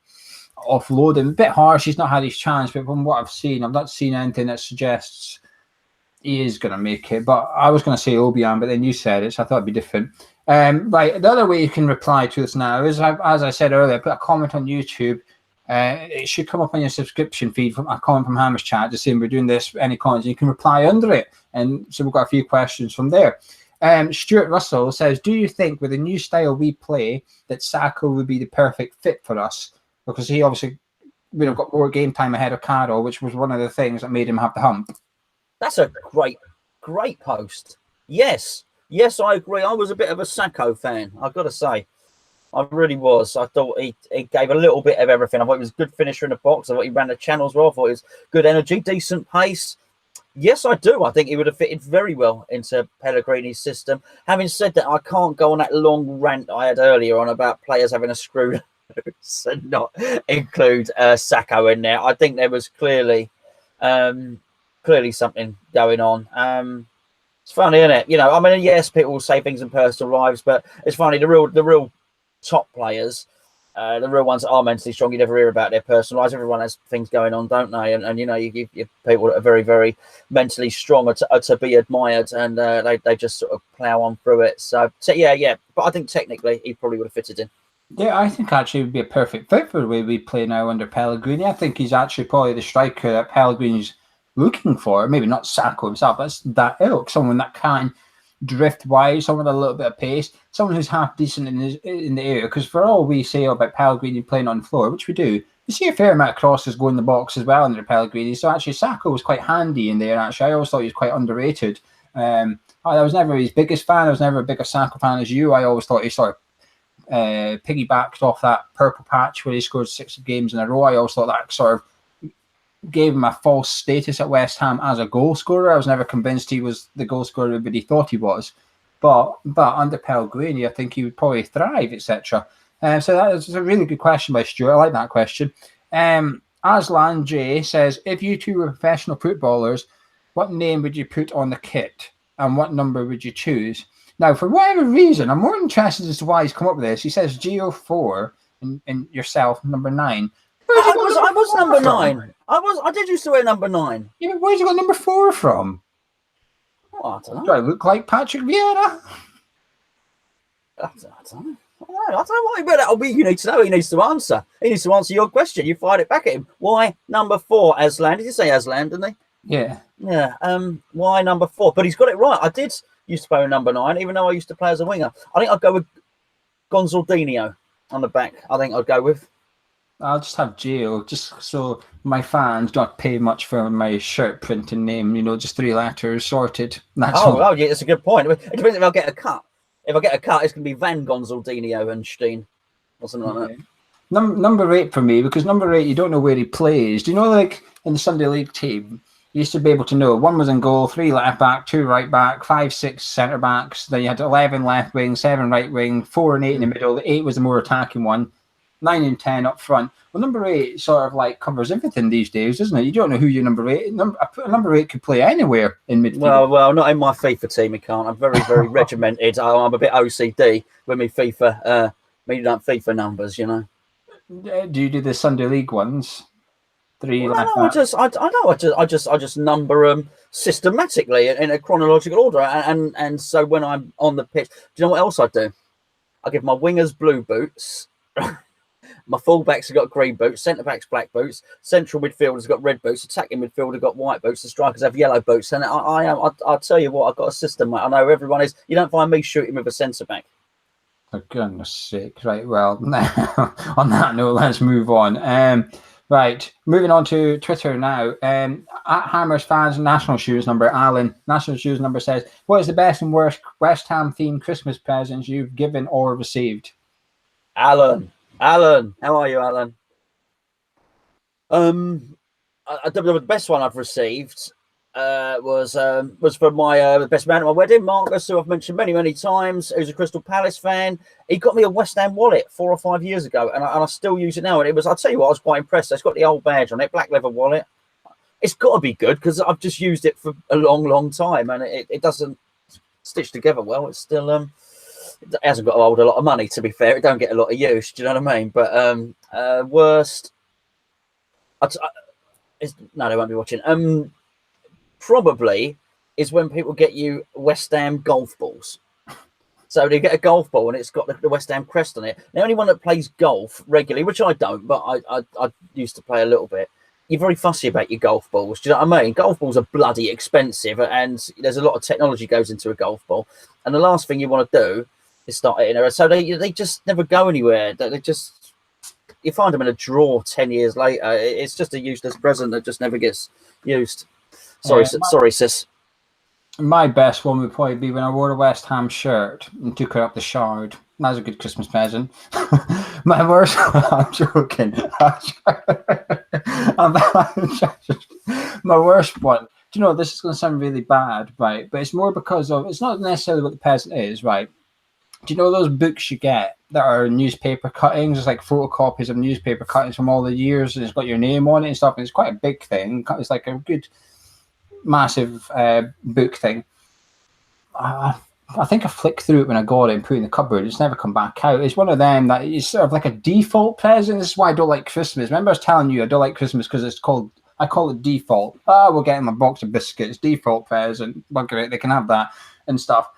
offload him. A bit harsh, he's not had his chance, but from what I've seen, I've not seen anything that suggests he is going to make it. But I was going to say Obiang, but then you said it, so I thought it'd be different. Right, the other way you can reply to this now is, as I said earlier, put a comment on YouTube. It should come up on your subscription feed from a comment from Hammers Chat, just saying we're doing this. Any comments, you can reply under it. And so we've got a few questions from there. Stuart Russell says, do you think with the new style we play that Saka would be the perfect fit for us? Because he obviously got more game time ahead of Carroll, which was one of the things that made him have the hump. That's a great post. Yes, I agree. I was a bit of a Sacco fan, I've got to say. I really was. I thought he gave a little bit of everything. I thought he was a good finisher in the box. I thought he ran the channels well. I thought he was good energy, decent pace. Yes, I do. I think he would have fitted very well into Pellegrini's system. Having said that, I can't go on that long rant I had earlier on about players having a screwed and not include Sacco in there. I think there was clearly something going on. It's funny, isn't it? I mean, yes, people will say things in personal lives, but it's funny. The real top players, the real ones that are mentally strong, you never hear about their personal lives. Everyone has things going on, don't they? And you give people that are very, very mentally strong are to be admired, and they just sort of plough on through it. So yeah. But I think technically he probably would have fitted in. Yeah, I think actually would be a perfect fit for the way we play now under Pellegrini. I think he's actually probably the striker that Pellegrini's looking for. Maybe not Sacco himself, but that ilk, someone that can drift wide, someone with a little bit of pace, someone who's half decent in the area. Because for all we say about Pellegrini playing on the floor, which we do, you see a fair amount of crosses go in the box as well under Pellegrini. So actually, Sacco was quite handy in there. Actually, I always thought he was quite underrated. I was never his biggest fan. I was never a bigger Sacco fan as you. I always thought he sort of piggybacked off that purple patch where he scored 6 games in a row. I always thought that sort of gave him a false status at West Ham as a goal scorer. I was never convinced he was the goal scorer everybody thought he was. But under Pellegrini, I think he would probably thrive, etc. So that is a really good question by Stuart. I like that question. Aslan J says, if you two were professional footballers, what name would you put on the kit and what number would you choose? Now, for whatever reason, I'm more interested as to why he's come up with this. He says Geo 4 and yourself number 9. I was number 9. I did used to wear number 9. Yeah, but where's he got number 4 from? Oh, I don't know. Do I look like Patrick Vieira? I don't know. I don't know why, but you need to know. He needs to answer. He needs to answer your question. You fired it back at him. Why number 4, Aslan? Did you say Aslan, didn't he? Yeah. Yeah. Why number 4? But he's got it right. I did used to play with number 9, even though I used to play as a winger. I think I'd go with Gonzaldinho on the back. I think I'd go with. I'll just have Geo, just so my fans don't pay much for my shirt printing name. Just 3 letters sorted. That's yeah, that's a good point. It depends if I'll get a cut. If I get a cut, it's going to be Van Gonzaldinho and Steen or something like that. Number 8 for me, because number 8, you don't know where he plays. Do you know, like in the Sunday League team, you used to be able to know 1 was in goal, 3 left back, 2 right back, 5, 6 centre backs. Then you had 11 left wing, 7 right wing, 4 and 8 in the middle. The 8 was the more attacking one. 9 and 10 up front. Well, number 8 sort of like covers everything these days, doesn't it? You don't know who your number 8. Number 8 could play anywhere in midfield. Well, not in my FIFA team. He can't. I'm very, very regimented. I'm a bit OCD with me FIFA. FIFA numbers. Do you do the Sunday League ones? 3. Well, I just number them systematically in a chronological order, and so when I'm on the pitch, do you know what else I do? I give my wingers blue boots. My fullbacks have got green boots, centre backs black boots, central midfielders got red boots, attacking midfielder got white boots, the strikers have yellow boots. And I'll tell you what, I've got a system, mate. I know everyone is. You don't find me shooting with a centre back. For goodness sake! Right, well, on that note, let's move on. Right, moving on to Twitter now. At Hammers fans, National Shoes number, Alan. National Shoes number says, what is the best and worst West Ham themed Christmas presents you've given or received? Alan, how are you, Alan? The best one I've received was for my best man at my wedding, Marcus, who I've mentioned many times, who's a Crystal Palace fan. He got me a West Ham wallet 4 or 5 years ago, and I still use it now. And I'll tell you what, I was quite impressed. It's got the old badge on it, black leather wallet. It's got to be good because I've just used it for a long time, and it doesn't stitch together well. It's still it hasn't got to hold a lot of money, to be fair. It don't get a lot of use. Do you know what I mean? But worst, no, they won't be watching. Probably is when people get you West Ham golf balls. So they get a golf ball and it's got the West Ham crest on it. The only one that plays golf regularly, which I don't, but I used to play a little bit. You're very fussy about your golf balls. Do you know what I mean? Golf balls are bloody expensive, and there's a lot of technology goes into a golf ball. And the last thing you want to do is start hitting her. So they just never go anywhere. They just, you find them in a drawer 10 years later. It's just a useless present that just never gets used. Sorry, sis. My best one would probably be when I wore a West Ham shirt and took her up the Shard. That was a good Christmas present. My worst one, I'm joking. My worst one, do you know, this is going to sound really bad, right? But it's more because of, it's not necessarily what the present is, right? Do you know those books you get that are newspaper cuttings? It's like photocopies of newspaper cuttings from all the years, and it's got your name on it and stuff. And it's quite a big thing. It's like a good, massive book thing. I think I flicked through it when I got it and put it in the cupboard. It's never come back out. It's one of them that is sort of like a default present. This is why I don't like Christmas. Remember I was telling you I don't like Christmas because I call it default. We'll get them a box of biscuits, default present. Bugger it, they can have that and stuff.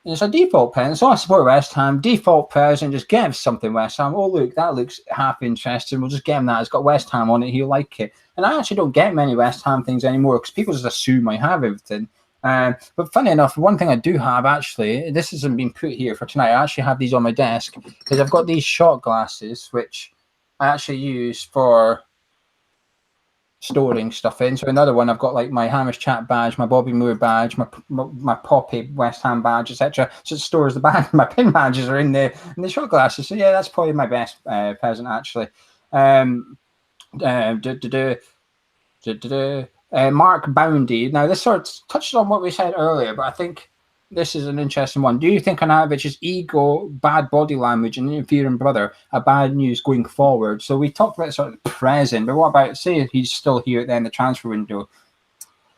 And it's a default present. So I support West Ham, default present, just get him something West Ham. Oh, look, that looks half interesting. We'll just get him that. It's got West Ham on it. He'll like it. And I actually don't get many West Ham things anymore because people just assume I have everything. But funny enough, one thing I do have actually, this hasn't been put here for tonight. I actually have these on my desk because I've got these shot glasses, which I actually use for storing stuff in. So another one, I've got like my Hammers Chat badge, my Bobby Moore badge, my Poppy West Ham badge, etc. So it stores the badge. My pin badges are in the shot glasses. So yeah, that's probably my best present actually. Mark Boundy. Now, this sort of touches on what we said earlier, but I think this is an interesting one. Do you think Arnautovic's ego, bad body language, and interfering brother are bad news going forward? So we talked about sort of the present, but what about, say, he's still here at the end of the transfer window?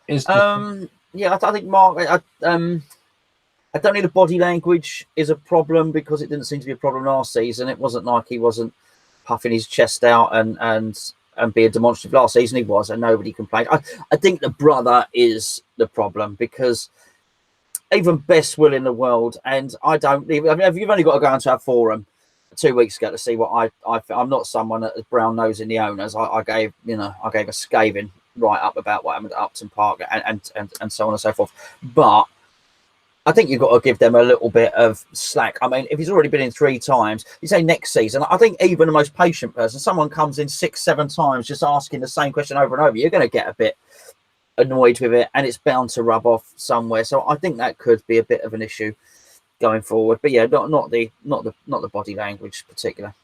Yeah, I think Mark. I don't think the body language is a problem because it didn't seem to be a problem last season. It wasn't like he wasn't puffing his chest out and being demonstrative last season. He was, and nobody complained. I think the brother is the problem because even best will in the world, and I don't even. I mean, you've only got to go into our forum 2 weeks ago to see what I'm not someone that is brown nosing the owners. I gave a scathing write up about what happened at Upton Park and so on and so forth. But I think you've got to give them a little bit of slack. I mean, if he's already been in 3 times, you say next season, I think even the most patient person, someone comes in 6, 7 times just asking the same question over and over, you're going to get a bit annoyed with it and it's bound to rub off somewhere. So I think that could be a bit of an issue going forward. But yeah, not the body language particular.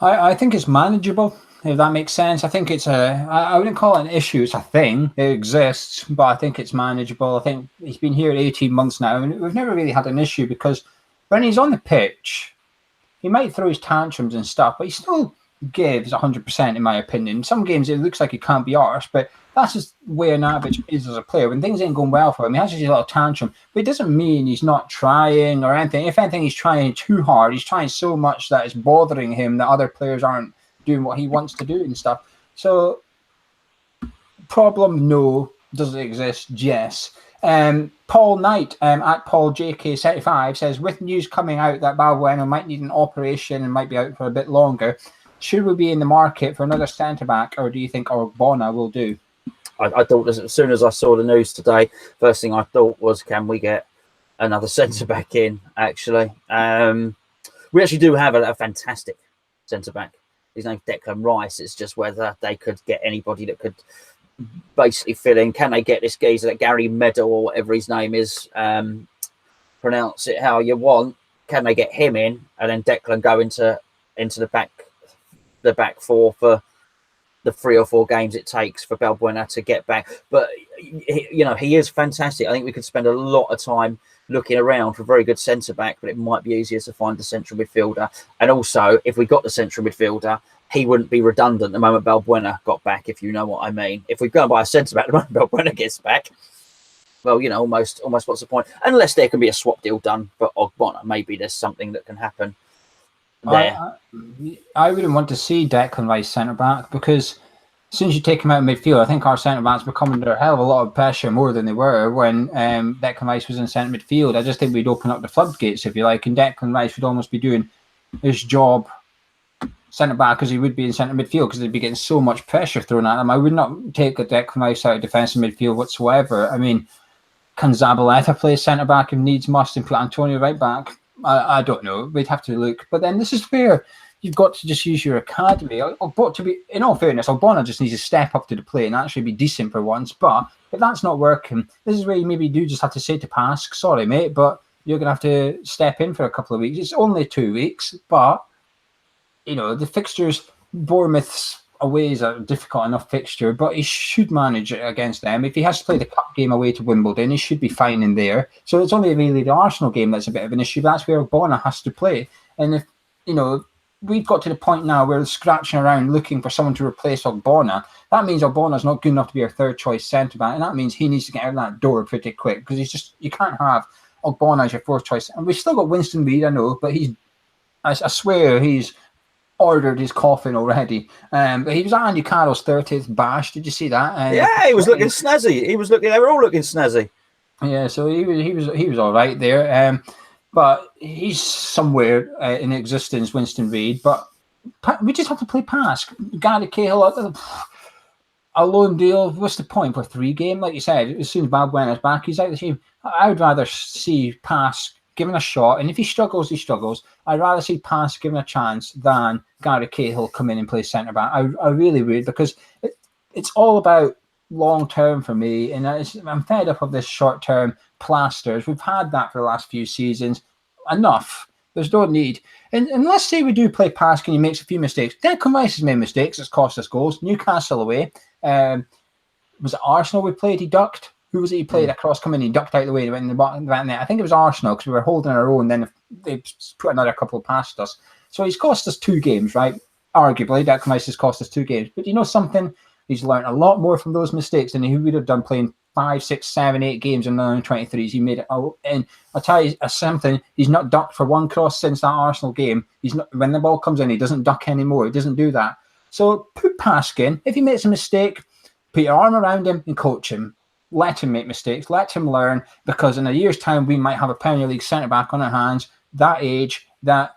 I think it's manageable, if that makes sense. I think I wouldn't call it an issue. It's a thing. It exists, but I think it's manageable. I think he's been here 18 months now, and we've never really had an issue because when he's on the pitch, he might throw his tantrums and stuff, but he still gives 100%, in my opinion. Some games, it looks like he can't be arsed, but that's just where Arnautovic is as a player. When things ain't going well for him, he has his little tantrum, but it doesn't mean he's not trying or anything. If anything, he's trying too hard. He's trying so much that it's bothering him that other players aren't doing what he wants to do and stuff. So, problem, no. Does it exist? Yes. Paul Knight at Paul JK75 says, with news coming out that Balbuena might need an operation and might be out for a bit longer, should we be in the market for another centre-back, or do you think Ogbonna will do? I thought as soon as I saw the news today, first thing I thought was, can we get another centre-back in, actually? We actually do have a fantastic centre-back. His name's Declan Rice. It's just whether they could get anybody that could basically fill in. Can they get this geezer, that Gary Meadow or whatever his name is, pronounce it how you want, can they get him in and then Declan go into the back four for the 3 or 4 games it takes for Balbuena to get back? But he is fantastic. I think we could spend a lot of time looking around for a very good centre back, but it might be easier to find the central midfielder. And also, if we got the central midfielder, he wouldn't be redundant the moment Balbuena got back, if you know what I mean. If we go and buy a centre back the moment Balbuena gets back, well, almost what's the point? Unless there can be a swap deal done for Ogbonna, maybe there's something that can happen there. I wouldn't want to see Declan Rice centre back because as soon as you take him out of midfield, I think our centre backs become under a hell of a lot of pressure, more than they were when Declan Rice was in centre midfield. I just think we'd open up the floodgates, if you like, and Declan Rice would almost be doing his job centre back as he would be in centre midfield because they'd be getting so much pressure thrown at him. I would not take a Declan Rice out of defensive midfield whatsoever. I mean, can Zabaleta play centre back if needs must and put Antonio right back? I don't know. We'd have to look. But then this is where you've got to just use your academy. To be, in all fairness, Ogbonna just needs to step up to the plate and actually be decent for once. But if that's not working, this is where you maybe do just have to say to Pask, sorry, mate, but you're going to have to step in for a couple of weeks. It's only 2 weeks, but, the fixtures, Bournemouth's away is a difficult enough fixture, but he should manage it against them. If he has to play the cup game away to Wimbledon, he should be fine in there. So it's only really the Arsenal game that's a bit of an issue. That's where Ogbonna has to play. And if, we've got to the point now where we're scratching around looking for someone to replace Ogbonna, that means Ogbonna's not good enough to be our third choice centre-back, and that means he needs to get out of that door pretty quick, because you can't have Ogbonna as your fourth choice. And we've still got Winston Reid, I know, but I swear he's ordered his coffin already. But he was at Andy Carroll's 30th bash. Did you see that? Yeah, he was looking snazzy. They were all looking snazzy. Yeah, so he was all right there. But he's somewhere in existence, Winston Reid. But we just have to play past Gary Cahill. A loan deal. What's the point for 3 games? Like you said, as soon as Balbuena's back, he's out of the team. I would rather see Pass given a shot, and if he struggles, he struggles. I'd rather see Pass given a chance than Gary Cahill come in and play centre back. I really would, because it's all about long term for me, and I'm fed up of this short term plasters. We've had that for the last few seasons. Enough. There's no need. And let's say we do play Pass and he makes a few mistakes. Declan Rice has made mistakes. It's cost us goals. Newcastle away. Was it Arsenal we played? He ducked. Who was it he played across coming? He ducked out the way. He went in the bottom of the net. I think it was Arsenal, because we were holding our own. Then they put another couple past us. So he's cost us 2 games, right? Arguably, Declan Rice has cost us 2 games. But you know something? He's learned a lot more from those mistakes than he would have done playing 5, 6, 7, 8 games in the under-23s. He made it out. And I'll tell you something, he's not ducked for 1 cross since that Arsenal game. He's not, when the ball comes in, he doesn't duck anymore. He doesn't do that. So put Paskin. If he makes a mistake, put your arm around him and coach him. Let him make mistakes. Let him learn, because in a year's time, we might have a Premier League centre-back on our hands, that age, that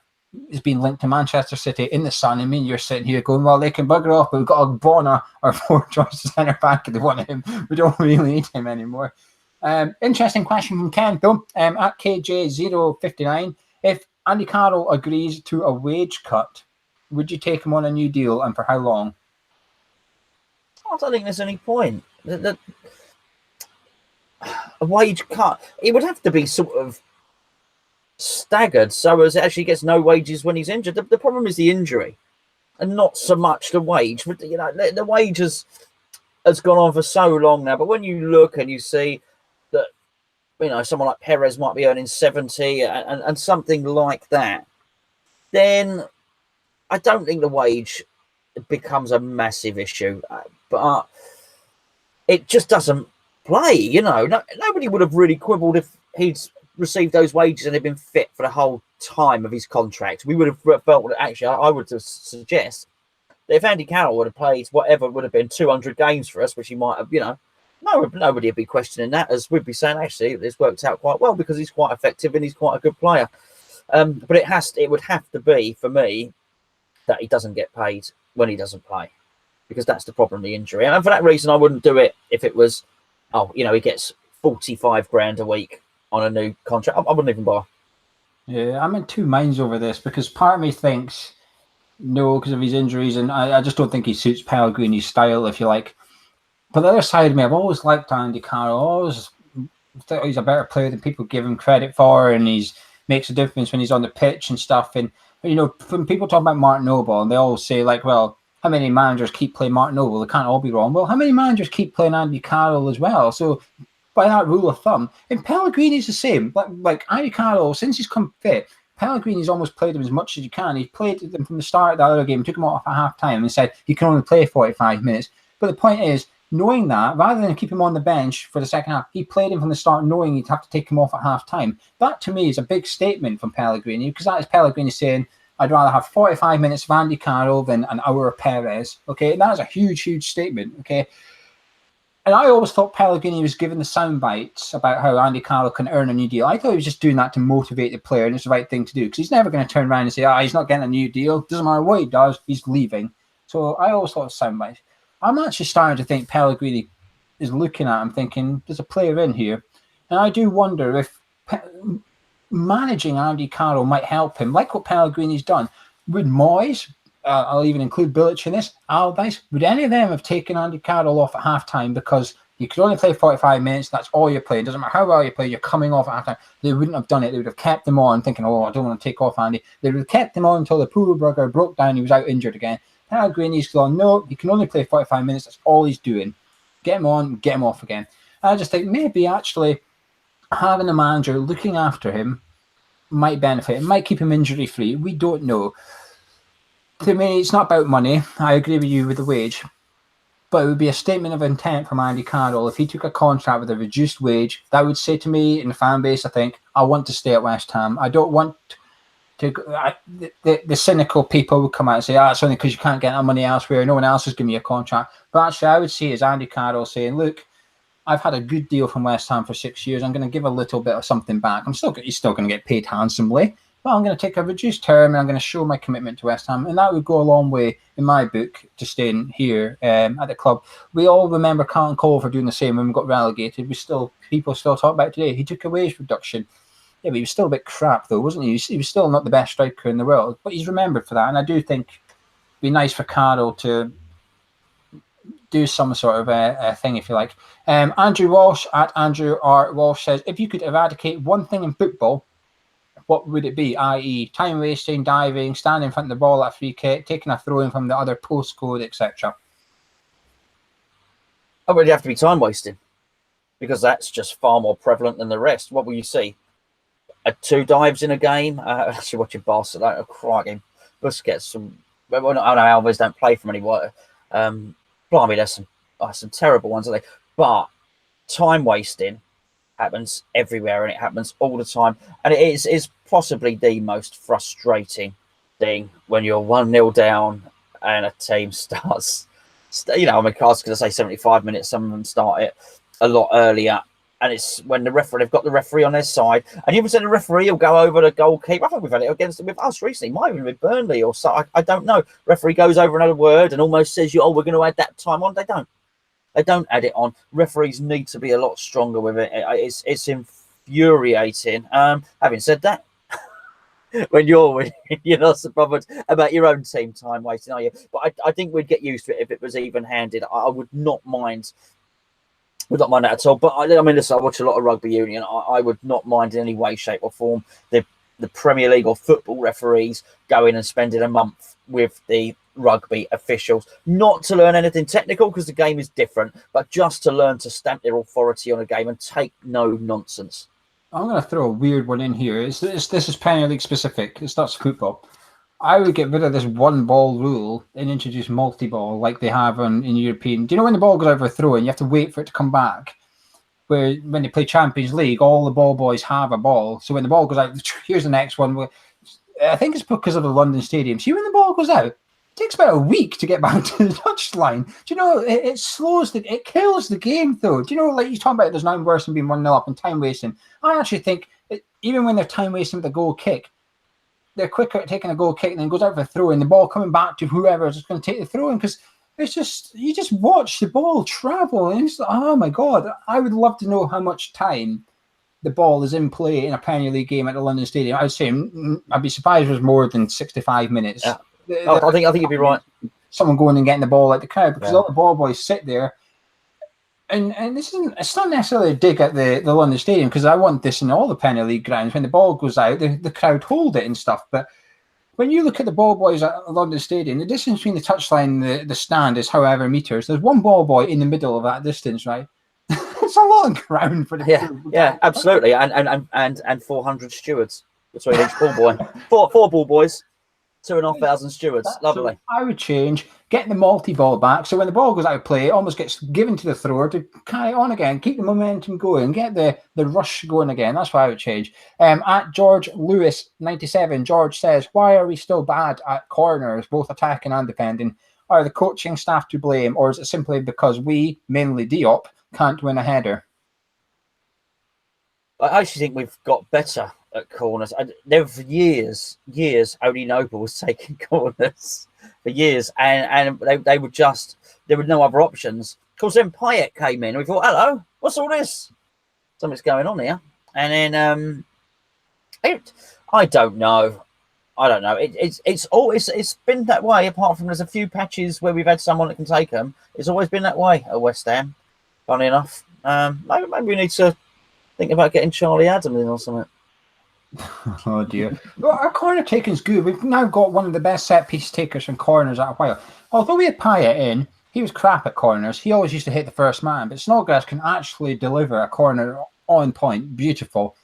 is being linked to Manchester City in the sun. I mean, you're sitting here going, well, they can bugger off, but we've got Ogbonna, our fourth choice centre-back, and they want him. We don't really need him anymore. Interesting question from Ken, though, at KJ059. If Andy Carroll agrees to a wage cut, would you take him on a new deal, and for how long? I don't think there's any point. A wage cut, it would have to be sort of staggered so as it actually gets no wages when he's injured. The problem is the injury and not so much the wage. The wage has gone on for so long now, but when you look and you see that, someone like Perez might be earning 70 and something like that, then I don't think the wage becomes a massive issue. But it just doesn't play, nobody would have really quibbled if he'd received those wages and had been fit for the whole time of his contract. We would have felt that, actually, I would suggest that if Andy Carroll would have played whatever would have been 200 games for us, which he might have, nobody would be questioning that, as we'd be saying, actually, this worked out quite well because he's quite effective and he's quite a good player. But it would have to be, for me, that he doesn't get paid when he doesn't play, because that's the problem, the injury. And for that reason, I wouldn't do it if it was, he gets 45 grand a week on a new contract. I wouldn't even bother. Yeah, I'm in 2 minds over this, because part of me thinks no, because of his injuries, and I just don't think he suits Pellegrini's style, if you like. But the other side of me, I've always liked Andy Carroll. I always thought he's a better player than people give him credit for, and he's makes a difference when he's on the pitch and stuff. And when people talk about Martin Noble, and they always say, like, well, how many managers keep playing Martin Noble? They can't all be wrong. Well, how many managers keep playing Andy Carroll as well? So by that rule of thumb, and Pellegrini's the same. Like Andy Carroll, since he's come fit, Pellegrini's almost played him as much as you can. He played them from the start of the other game, took him off at half time, and said he can only play 45 minutes. But the point is, knowing that, rather than keep him on the bench for the second half, he played him from the start, knowing he'd have to take him off at half time. That to me is a big statement from Pellegrini, because that is Pellegrini saying, I'd rather have 45 minutes of Andy Carroll than an hour of Perez. Okay, that is a huge, huge statement. Okay. And I always thought Pellegrini was giving the sound bites about how Andy Carroll can earn a new deal. I thought he was just doing that to motivate the player, and it's the right thing to do, because he's never going to turn around and say, he's not getting a new deal. Doesn't matter what he does, he's leaving. So I always thought it was sound bites. I'm actually starting to think Pellegrini is looking at him thinking, there's a player in here. And I do wonder if managing Andy Carroll might help him, like what Pellegrini's done. Would Moyes, I'll even include Bilic in this, Allardyce, would any of them have taken Andy Carroll off at half-time because you could only play 45 minutes, that's all you're playing, doesn't matter how well you play, you're coming off at half-time? They wouldn't have done it. They would have kept him on thinking, I don't want to take off Andy. They would have kept him on until the poor bugger broke down, he was out injured again. Pellegrini's gone, no, he can only play 45 minutes. That's all he's doing. Get him on, get him off again. And I just think maybe actually having a manager looking after him might benefit. It might keep him injury-free. We don't know. To me, it's not about money. I agree with you with the wage. But it would be a statement of intent from Andy Carroll if he took a contract with a reduced wage. That would say to me, in the fan base, I think, I want to stay at West Ham. I don't want to. The cynical people would come out and say, it's only because you can't get that money elsewhere. No one else is giving you a contract. But actually, I would see it as Andy Carroll saying, look, I've had a good deal from West Ham for 6 years. I'm going to give a little bit of something back. He's still going to get paid handsomely. But I'm going to take a reduced term and I'm going to show my commitment to West Ham. And that would go a long way, in my book, to staying here at the club. We all remember Carlton Cole for doing the same when we got relegated. People still talk about it today. He took a wage reduction. Yeah, but he was still a bit crap, though, wasn't he? He was still not the best striker in the world. But he's remembered for that. And I do think it'd be nice for Carroll to do some sort of a thing, if you like. Andrew Walsh at Andrew R. Walsh says, if you could eradicate one thing in football, what would it be? I.e., time wasting, diving, standing in front of the ball at a free kick, taking a throw in from the other postcode, etc. I would have to be time wasting, because that's just far more prevalent than the rest. What will you see? 2 dives in a game? Actually, watching Barcelona, cracking. Busquets, some. Well, I know Alves don't play from anywhere. Blimey, there's some terrible ones, aren't they? But time wasting happens everywhere, and it happens all the time, and it is possibly the most frustrating thing when you're 1-0 down and a team starts. I mean, I was going to say 75 minutes. Some of them start it a lot earlier, and it's when they've got the referee on their side, and you said the referee will go over the goalkeeper. I think we've had it with us recently, might even with Burnley or so. I don't know. Referee goes over another word and almost says, "Oh, we're going to add that time on." They don't. They don't add it on. Referees need to be a lot stronger with it. It's infuriating. Having said that, when you're not so bothered about your own team time wasting, are you? But I think we'd get used to it if it was even-handed. I would not mind. Would not mind that at all. But I mean, listen, I watch a lot of rugby union. I would not mind in any way, shape, or form the Premier League or football referees going and spending a month with the rugby officials, not to learn anything technical because the game is different, but just to learn to stamp their authority on a game and take no nonsense. I'm going to throw a weird one in here. This is Premier League specific. It's not football. I would get rid of this one ball rule and introduce multi-ball like they have in European. Do you know when the ball goes over a throw and you have to wait for it to come back? Where when they play Champions League, all the ball boys have a ball. So when the ball goes out, here's the next one. I think it's because of the London Stadium. See, when the ball goes out, it takes about a week to get back to the touchline. Do you know, it slows, it kills the game, though. Do you know, like you talk about, there's nothing worse than being 1-0 up and time wasting. I actually think, even when they're time wasting with a goal kick, they're quicker at taking a goal kick and then goes out for a throw and the ball coming back to whoever is going to take the throw in, because it's just, you just watch the ball travel and it's like, oh my God, I would love to know how much time the ball is in play in a Premier League game at the London Stadium. I would say, I'd be surprised if it was more than 65 minutes. Yeah. I think you'd be right. Someone going and getting the ball at the crowd, because all the ball boys sit there. And it's not necessarily a dig at the London Stadium, because I want this in all the Premier League grounds. When the ball goes out, the crowd hold it and stuff. But when you look at the ball boys at London Stadium, the distance between the touchline and the stand is however meters. There's one ball boy in the middle of that distance, right? It's a long ground for the yeah, absolutely. And 400 stewards between each ball boy. Four ball boys. 2,500 stewards. Lovely. So I would change, get the multi-ball back, so when the ball goes out of play, it almost gets given to the thrower to carry on again, keep the momentum going, get the rush going again. That's what I would change. At George Lewis 97, George says, why are we still bad at corners, both attacking and defending? Are the coaching staff to blame, or is it simply because we, mainly Diop, can't win a header? I actually think we've got better at corners. There for years, only Noble was taking corners for years, and they would just, there were no other options. Of course, then Payet came in, and we thought, hello, what's all this? Something's going on here. And then I don't know. It's been that way. Apart from there's a few patches where we've had someone that can take them. It's always been that way at West Ham. Funny enough, maybe we need to think about getting Charlie Adam in or something. Oh dear. Well, our corner taking's good. We've now got one of the best set piece takers from corners at a while. although we had Payet in, he was crap at corners. He always used to hit the first man, but Snodgrass can actually deliver a corner on point, beautiful.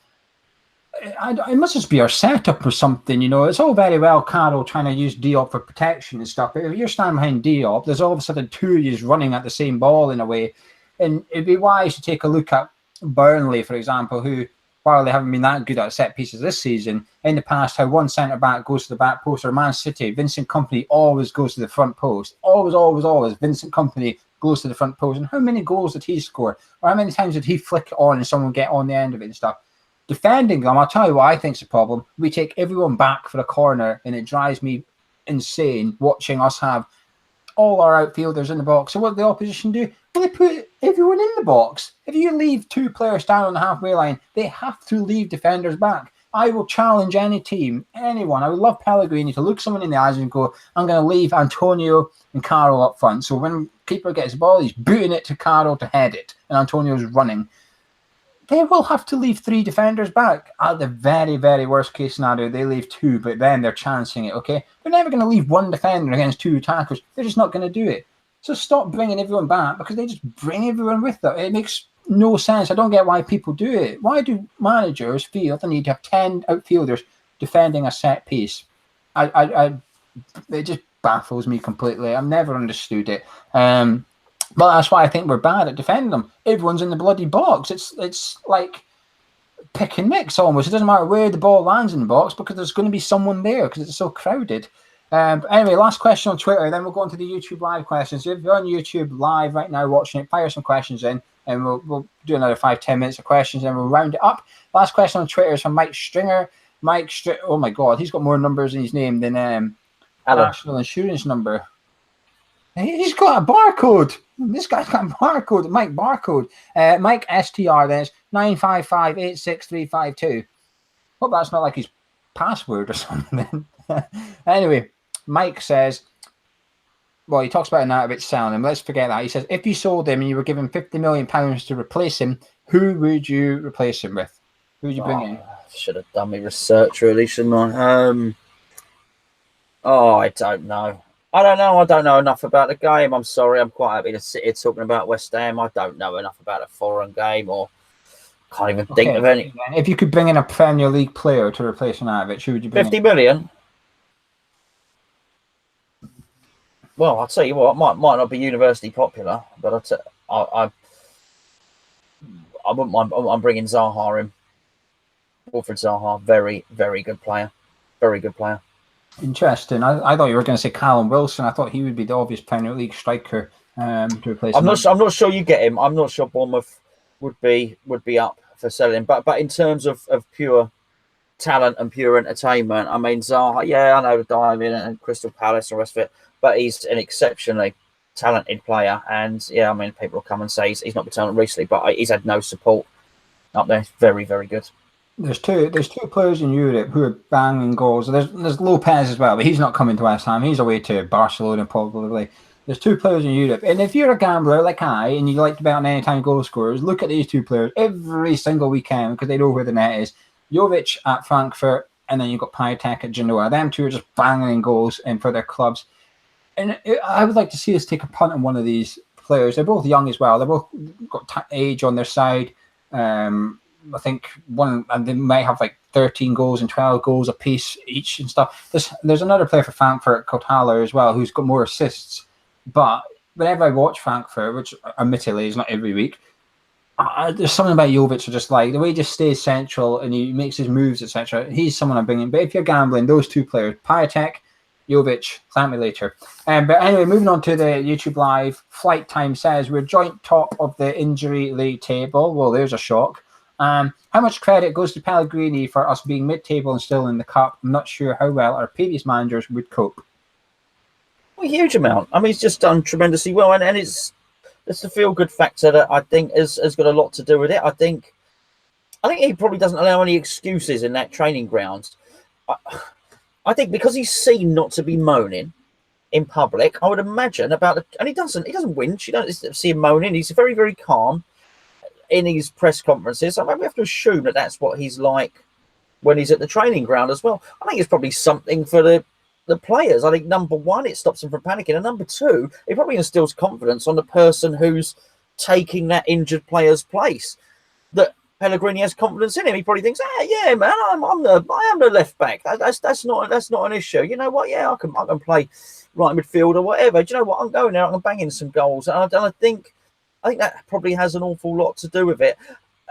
It must just be our setup or something, you know. It's all very well Carroll trying to use Diop for protection and stuff, but if you're standing behind Diop, there's all of a sudden two of you running at the same ball in a way. And it'd be wise to take a look at Burnley, for example, who, while they haven't been that good at set pieces this season, in the past, how one centre-back goes to the back post, or Man City, Vincent Kompany always goes to the front post. Always, Vincent Kompany goes to the front post. And how many goals did he score? Or how many times did he flick it on and someone get on the end of it and stuff? Defending them, I'll tell you what I think's a problem. We take everyone back for a corner, and it drives me insane watching us have all our outfielders in the box. So what did the opposition do? Well, they put everyone in the box. If you leave two players down on the halfway line, they have to leave defenders back. I will challenge any team, anyone. I would love Pellegrini to look someone in the eyes and go, I'm going to leave Antonio and Carroll up front. So when keeper gets the ball, he's booting it to Carroll to head it, and Antonio's running. They will have to leave three defenders back. At the very, very worst case scenario, they leave two, but then they're chancing it, okay? They're never going to leave one defender against two attackers. They're just not going to do it. So stop bringing everyone back, because they just bring everyone with them. It makes no sense. I don't get why people do it. Why do managers feel they need to have 10 outfielders defending a set piece? It just baffles me completely. I've never understood it. But that's why I think we're bad at defending them. Everyone's in the bloody box. It's like pick and mix almost. It doesn't matter where the ball lands in the box, because there's going to be someone there because it's so crowded. But anyway, last question on Twitter, then we'll go into the YouTube live questions. If you're on YouTube live right now watching it, fire some questions in, and we'll do another 5-10 minutes of questions, and we'll round it up. Last question on Twitter is from Mike Stringer. Oh my God, he's got more numbers in his name than national insurance number. He's got a barcode. This guy's got a barcode. Mike barcode. Mike STR. Then it's 955863352. Hope that's not like his password or something. Anyway, Mike says, well, he talks about Arnautovic selling him. Let's forget that. He says, if you sold him and you were given £50 million to replace him, who would you replace him with? Who would you bring in? Should have done my research, really, shouldn't I? I don't know. I don't know enough about the game. I'm sorry. I'm quite happy to sit here talking about West Ham. I don't know enough about a foreign game, or can't even think of any. If you could bring in a Premier League player to replace Arnautovic, who would you bring 50 million? Well, I'll tell you what, might not be universally popular, but I wouldn't mind. I'm bringing Zaha in. Wilfred Zaha, very, very good player. Very good player. Interesting. I thought you were going to say Callum Wilson. I thought he would be the obvious Premier League striker to replace him. I'm not sure you get him. I'm not sure Bournemouth would be up for selling. But in terms of pure talent and pure entertainment, I mean, Zaha, yeah, I know the diving and Crystal Palace and the rest of it, but he's an exceptionally talented player. And yeah, I mean, people will come and say he's not been talented recently, but he's had no support up there. Very, very good. There's two players in Europe who are banging goals. There's Lopez as well, but he's not coming to West Ham. He's away to Barcelona probably. There's two players in Europe, and if you're a gambler like I, and you like to bet on anytime goal scorers, look at these two players every single weekend because they know where the net is. Jovic at Frankfurt, and then you've got Piatek at Genoa. Them two are just banging goals in for their clubs. And I would like to see us take a punt on one of these players. They're both young as well. They've both got age on their side. I think one, and they might have like 13 goals and 12 goals apiece each and stuff. There's another player for Frankfurt, Kotala, as well, who's got more assists. But whenever I watch Frankfurt, which admittedly is not every week, there's something about Jovic, just like the way he just stays central and he makes his moves, etc. He's someone I'm bringing. But if you're gambling, those two players, Piatek, Jovic, thank me later. But anyway, moving on to the YouTube Live, Flight Time says we're joint top of the injury league table. Well, there's a shock. How much credit goes to Pellegrini for us being mid-table and still in the cup? I'm not sure how well our previous managers would cope. Well, a huge amount. I mean, he's just done tremendously well, and it's the feel-good factor that I think has got a lot to do with it. I think he probably doesn't allow any excuses in that training ground. I think because he's seen not to be moaning in public, I would imagine and he doesn't whinge. You don't see him moaning. He's very, very calm in his press conferences. I mean, we have to assume that that's what he's like when he's at the training ground as well. I think it's probably something for the the players. I think number one, it stops him from panicking, and number two, it probably instills confidence on the person who's taking that injured player's place. That Pellegrini has confidence in him. He probably thinks, yeah, man, I am the left back. That's not an issue. You know what? Yeah, I can play right midfield or whatever. Do you know what? I'm going there. I'm banging some goals, and I think that probably has an awful lot to do with it.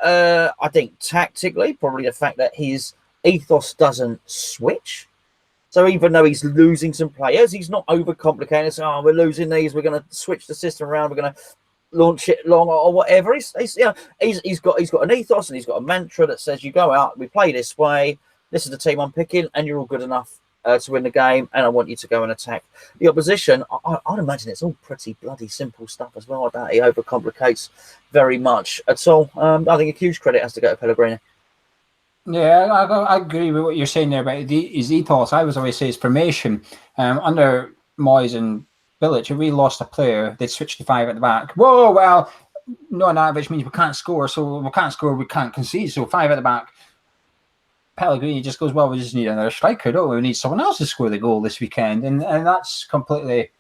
I think tactically, probably the fact that his ethos doesn't switch. So even though he's losing some players, he's not overcomplicating. So, we're losing these. We're going to switch the system around. We're going to launch it long or whatever. He's got an ethos and he's got a mantra that says, you go out, we play this way. This is the team I'm picking, and you're all good enough to win the game. And I want you to go and attack the opposition. I'd imagine it's all pretty bloody simple stuff as well. I doubt he overcomplicates very much at all. I think a huge credit has to go to Pellegrini. Yeah, I agree with what you're saying there about his ethos. I was always say his formation. Under Moyes and Village, if we lost a player, they'd switch to 5 at the back. Whoa, well, no, which means we can't score. So we can't score, we can't concede. So 5 at the back. Pellegrini just goes, well, we just need another striker, don't we? We need someone else to score the goal this weekend. And that's completely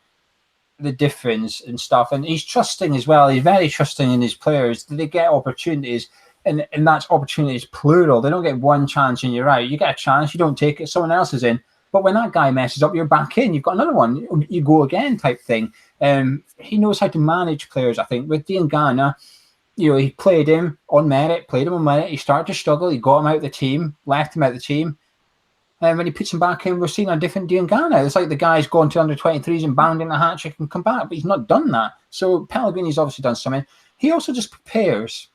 the difference and stuff. And he's trusting as well. He's very trusting in his players. They get opportunities. And that's opportunities plural. They don't get one chance and you're out. You get a chance, you don't take it, someone else is in. But when that guy messes up, you're back in. You've got another one. You go again type thing. He knows how to manage players, I think. With Diangana, he played him on merit, He started to struggle. He got him out of the team, left him out of the team. And when he puts him back in, we're seeing a different Diangana. It's like the guy's gone to under 23s and bounding a hat trick and come back. But he's not done that. So Pellegrini's obviously done something. He also just prepares.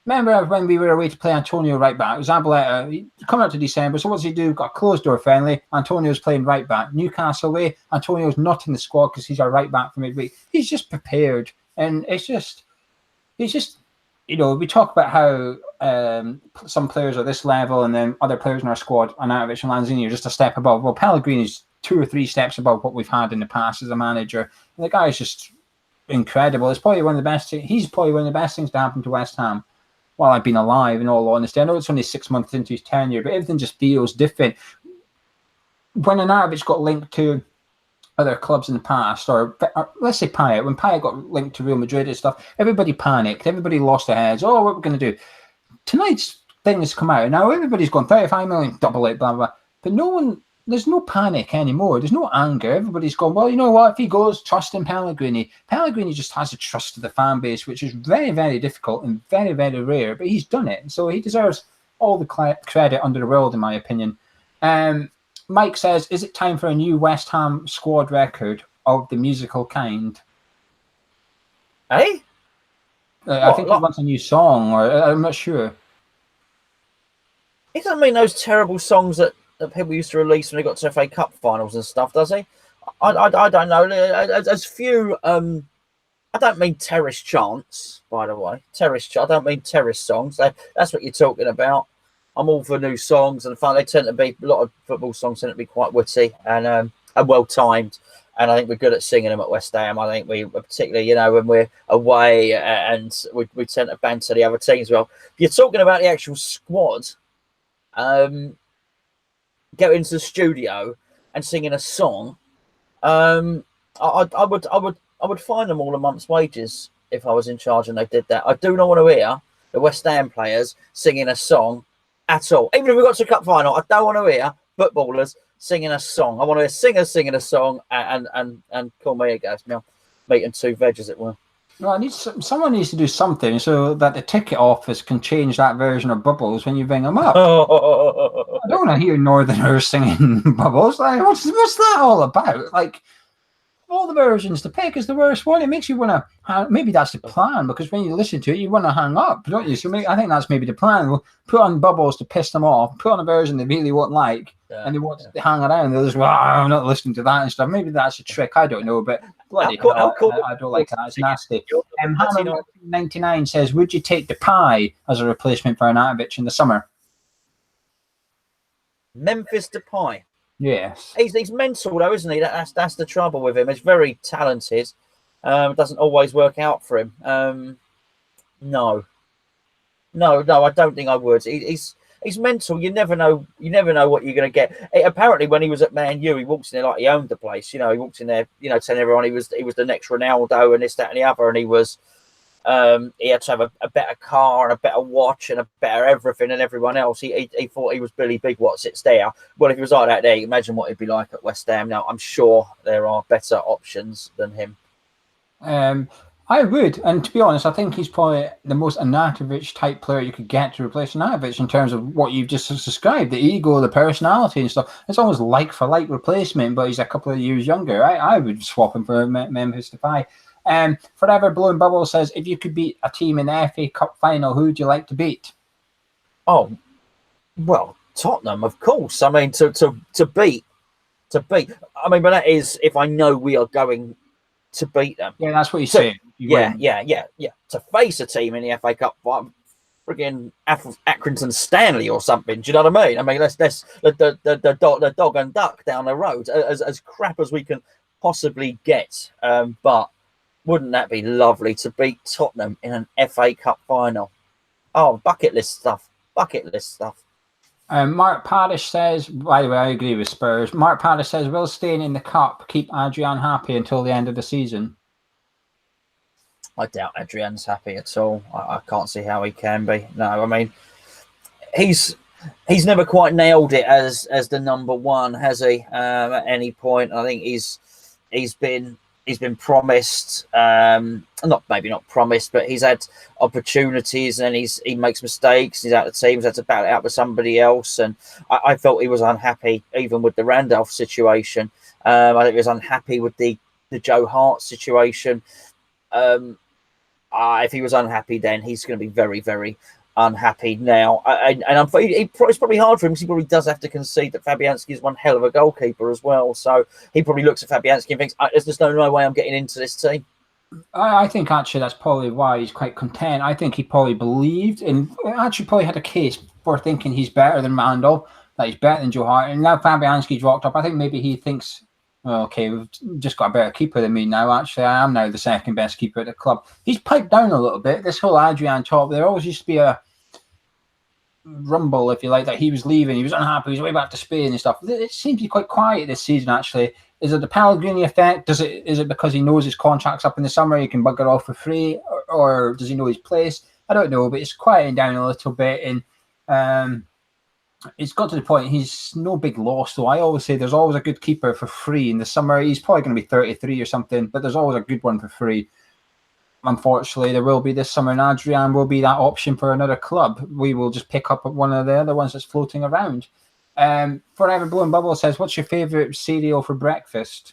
Remember when we were away to play Antonio right back? Zabaleta, he come out to December, so what does he do? Got a closed door friendly. Antonio's playing right back. Newcastle away, Antonio's not in the squad because he's our right back for midweek. He's just prepared. And it's just, we talk about how some players are this level and then other players in our squad, Arnautovic and Lanzini, are just a step above. Well, Pellegrini's 2 or 3 steps above what we've had in the past as a manager. And the guy's just incredible. It's probably one of the best. He's probably one of the best things to happen to West Ham while I've been alive, in all honesty. I know it's only 6 months into his tenure, but everything just feels different. When Arnautovic got linked to other clubs in the past, or let's say Payet, when Payet got linked to Real Madrid and stuff, everybody panicked. Everybody lost their heads. Oh, what are we going to do? Tonight's thing has come out. Now everybody's gone 35 million, double it, blah, blah, blah. But there's no panic anymore. There's no anger. Everybody's gone, well, you know what? If he goes, trust in Pellegrini. Pellegrini just has a trust of the fan base, which is very, very difficult and very, very rare. But he's done it. So he deserves all the credit under the world, in my opinion. Mike says, is it time for a new West Ham squad record of the musical kind? Eh? I think he wants a new song, or I'm not sure. He doesn't mean those terrible songs that people used to release when they got to FA Cup finals and stuff, does he? I don't know. As few, I don't mean terrace chants, by the way. I don't mean terrace songs. That's what you're talking about. I'm all for new songs and fun. They tend to be, a lot of football songs tend to be quite witty and well timed. And I think we're good at singing them at West Ham. I think we particularly, when we're away and we tend to banter the other teams well. If you're talking about the actual squad, go into the studio and singing a song, I would fine them all a month's wages if I was in charge and they did that. I do not want to hear the West Ham players singing a song at all. Even if we got to the cup final, I don't want to hear footballers singing a song. I want to hear singers singing a song and call me a guys, meat and 2 veg, as it were. Well, someone needs to do something so that the ticket office can change that version of Bubbles when you bring them up. I don't want to hear Northerners singing Bubbles. Like, what's that all about? Like, all the versions, the pick is the worst one. It makes you want to. Maybe that's the plan, because when you listen to it, you want to hang up, don't you? So I think that's maybe the plan. We'll put on Bubbles to piss them off. Put on a version they really won't like, and they want to hang around. They'll just, I'm not listening to that and stuff. Maybe that's a trick. I don't know, but bloody hell, I don't like that. It's nasty. Hammer 99 says, would you take Depay as a replacement for Arnautovic in the summer? Memphis Depay. Yes. He's mental though, isn't he? That's the trouble with him. He's very talented. It doesn't always work out for him. No, I don't think I would. He's he's mental. You never know what you're going to get. Apparently, when he was at Man U, he walks in there like he owned the place. He walked in there, telling everyone he was the next Ronaldo and this, that, and the other, and he was. He had to have a better car and a better watch and a better everything than everyone else. He thought he was Billy Big what sits there. Well, if he was like that there, imagine what he'd be like at West Ham. Now, I'm sure there are better options than him. I would, and to be honest, I think he's probably the most Arnautovic type player you could get to replace Arnautovic in terms of what you've just described, the ego, the personality and stuff. It's almost like for like replacement, but he's a couple of years younger. I would swap him for Memphis Depay. Forever Blowing Bubble says, if you could beat a team in the FA Cup final, who would you like to beat? Oh, well, Tottenham, of course. I mean, to beat. I mean, but that is if I know we are going to beat them. Yeah, that's what you say. Yeah. To face a team in the FA Cup, friggin' Accrington Stanley or something. Do you know what I mean? I mean, let's the dog and duck down the road, as crap as we can possibly get. But wouldn't that be lovely to beat Tottenham in an FA Cup final? Oh, bucket list stuff. Mark Parrish says, by the way, I agree with Spurs. Mark Parrish says, will staying in the cup keep Adrian happy until the end of the season? I doubt Adrian's happy at all. I can't see how he can be. No, I mean, he's never quite nailed it as the number one, has he? At any point, I think he's been promised, maybe not promised, but he's had opportunities and he makes mistakes. He's out of teams, had to battle it out with somebody else. And I felt he was unhappy even with the Randolph situation. I think he was unhappy with the Joe Hart situation. If he was unhappy then, he's going to be very, very unhappy now. It's probably hard for him because he probably does have to concede that Fabianski is one hell of a goalkeeper as well. So he probably looks at Fabianski and thinks, there's just no way I'm getting into this team. I think actually that's probably why he's quite content. I think he probably believed and actually probably had a case for thinking he's better than Randall, that he's better than Joe Hart. And now Fabianski's walked up. I think maybe he thinks, well, okay, we've just got a better keeper than me now. Actually, I am now the second best keeper at the club. He's piped down a little bit. This whole Adrian talk, there always used to be a rumble, if you like, that he was leaving. He was unhappy. He was way back to Spain and stuff. It seems to be quite quiet this season, actually. Is it the Pellegrini effect? Is it because he knows his contract's up in the summer, he can bugger off for free, or does he know his place? I don't know, but it's quieting down a little bit, and it's got to the point he's no big loss. So I always say there's always a good keeper for free in the summer. He's probably going to be 33 or something, but there's always a good one for free. Unfortunately, there will be this summer, and Adrian will be that option for another club. We will just pick up one of the other ones that's floating around. Forever Blowing Bubble says, what's your favourite cereal for breakfast?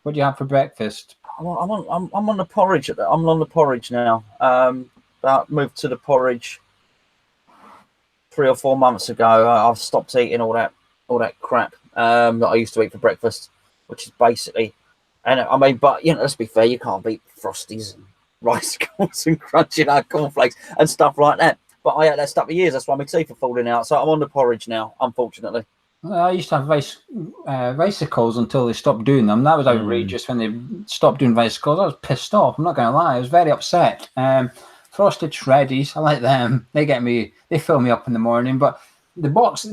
What do you have for breakfast? I'm on the porridge. I'm on the porridge now. I moved to the porridge 3 or 4 months ago. I've stopped eating all that crap that I used to eat for breakfast, which is basically, and I mean, but let's be fair, you can't beat Frosties and rice balls and crunchy cornflakes and stuff like that. But I had that stuff for years. That's why my teeth are falling out. So I'm on the porridge now, unfortunately. I used to have Vicicles until they stopped doing them. That was outrageous when they stopped doing Vicicles. I was pissed off. I'm not going to lie. I was very upset. Frosted Shreddies, I like them. They fill me up in the morning. But the box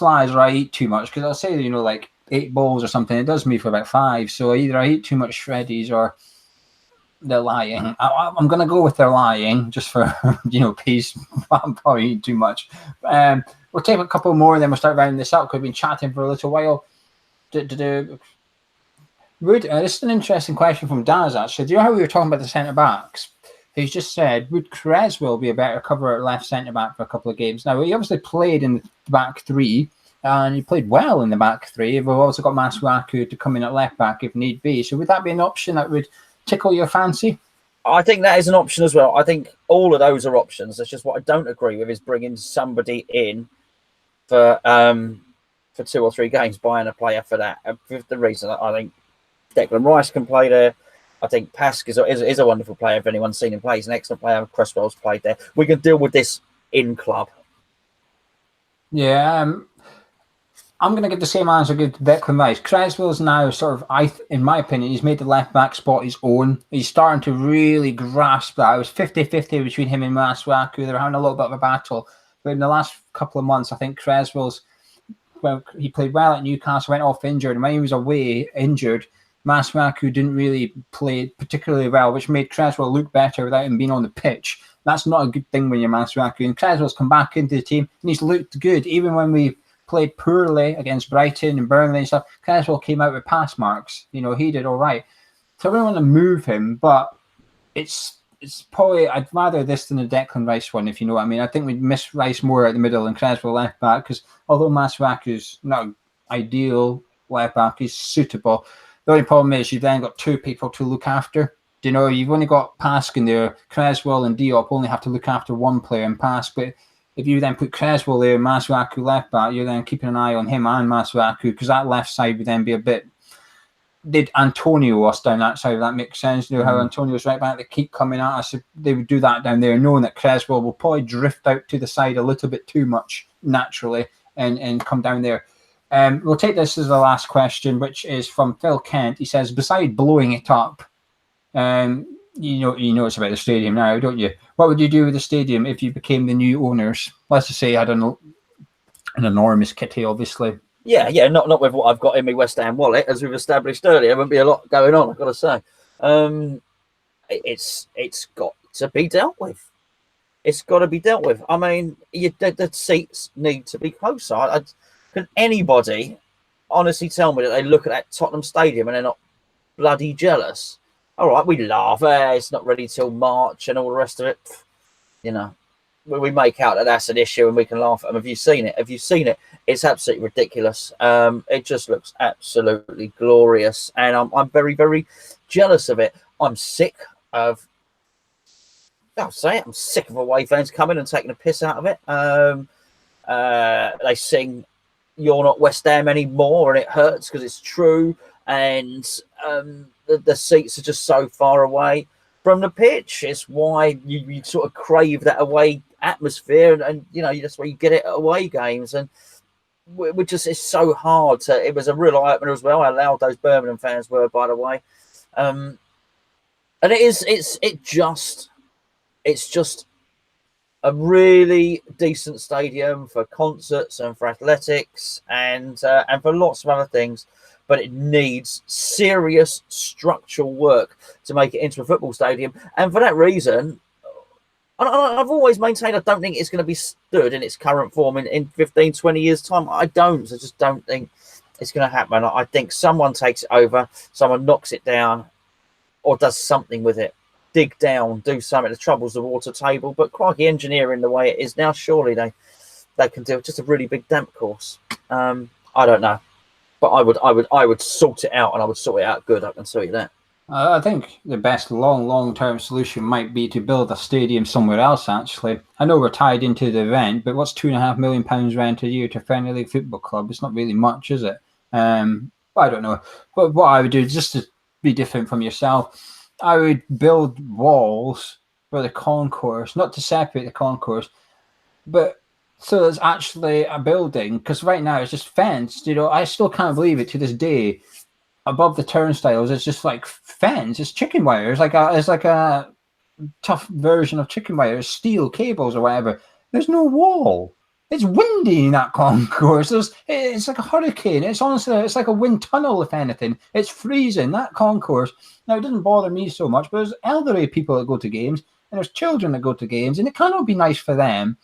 lies or I eat too much, because I'll say, like 8 bowls or something. It does me for about 5. So either I eat too much Shreddies or they're lying. I'm going to go with they're lying just for, peace. I'm probably eating too much. We'll take a couple more and then we'll start rounding this up because we've been chatting for a little while. This is an interesting question from Daz, actually. Do you know how we were talking about the centre-backs? He's just said, would Creswell be a better cover at left centre-back for a couple of games? Now, he obviously played in the back 3, and he played well in the back 3. We've also got Masuaku to come in at left-back if need be. So would that be an option that would tickle your fancy? I think that is an option as well. I think all of those are options. That's just what I don't agree with is bringing somebody in for 2 or 3 games, buying a player for that. For the reason that I think Declan Rice can play there. I think Pask is a wonderful player. If anyone's seen him play, he's an excellent player. Cresswell's played there. We can deal with this in club. Yeah, I'm going to give the same answer to Declan Rice. Cresswell's now sort of, in my opinion, he's made the left-back spot his own. He's starting to really grasp that. It was 50-50 between him and Masuaku. They were having a little bit of a battle. But in the last couple of months, I think Creswell's, well, he played well at Newcastle, went off injured, and when he was away injured, Masuaku didn't really play particularly well, which made Creswell look better without him being on the pitch. That's not a good thing when you're Masuaku. And Creswell's come back into the team, and he's looked good. Even when we played poorly against Brighton and Burnley and stuff, Creswell came out with pass marks. You know, he did all right. So I don't want to move him, but it's probably, I'd rather this than the Declan Rice one, if you know what I mean. I think we'd miss Rice more at the middle and Creswell left back, because although Masuaku's not ideal left back, he's suitable. The only problem is you've then got two people to look after. Do you know, you've only got Pask in there. Creswell and Diop only have to look after one player in Pask, but if you then put Creswell there and Masuaku left back, you're then keeping an eye on him and Masuaku, because that left side would then be a bit... Did Antonio us down that side, if that makes sense? You know how Antonio's right back, they keep coming at us. They would do that down there, knowing that Creswell will probably drift out to the side a little bit too much naturally and come down there. We'll take this as the last question, which is from Phil Kent. He says, beside blowing it up, you know it's about the stadium now, don't you? What would you do with the stadium if you became the new owners? Let's just say you had an enormous kitty, obviously. Yeah, not with what I've got in my West Ham wallet, as we've established earlier. There wouldn't be a lot going on, I've got to say. It's got to be dealt with. It's got to be dealt with. I mean, the seats need to be closer. Can anybody honestly tell me that they look at that Tottenham Stadium and they're not bloody jealous? All right, we laugh. It's not ready till March and all the rest of it. You know, we make out that that's an issue and we can laugh at them. Have you seen it? It's absolutely ridiculous. It just looks absolutely glorious, and I'm very, very jealous of it. I'm sick of... I'll say it. I'm sick of away fans coming and taking a piss out of it. They sing "You're Not West Ham Anymore," and it hurts because it's true. And the seats are just so far away from the pitch. It's why you sort of crave that away atmosphere, and you know, that's why you get it at away games. And we just, it's so hard to... It was a real eye opener as well how loud those Birmingham fans were, by the way. And it's just a really decent stadium for concerts and for athletics and for lots of other things, but it needs serious structural work to make it into a football stadium. And for that reason, I've always maintained I don't think it's going to be stood in its current form in 15, 20 years' time. I just don't think it's going to happen. I think someone takes it over, someone knocks it down or does something with it. Dig down, do something that troubles the water table. But crikey, engineering the way it is now, surely they can do just a really big damp course. I don't know. But I would sort it out, and I would sort it out good, I can tell you that. I think the best long-term solution might be to build a stadium somewhere else, actually. I know we're tied into the rent, but what's £2.5 million rent a year to a Premier League football club? It's not really much, is it? I don't know. But what I would do, just to be different from yourself, I would build walls for the concourse, not to separate the concourse, but so there's actually a building, because right now it's just fenced. You know, I still can't believe it to this day. Above the turnstiles, it's just like fence. It's chicken wire. It's like a tough version of chicken wire. It's steel cables or whatever. There's no wall. It's windy in that concourse. It's like a hurricane. It's like a wind tunnel, if anything. It's freezing, that concourse. Now, it doesn't bother me so much, but there's elderly people that go to games, and there's children that go to games, and it cannot be nice for them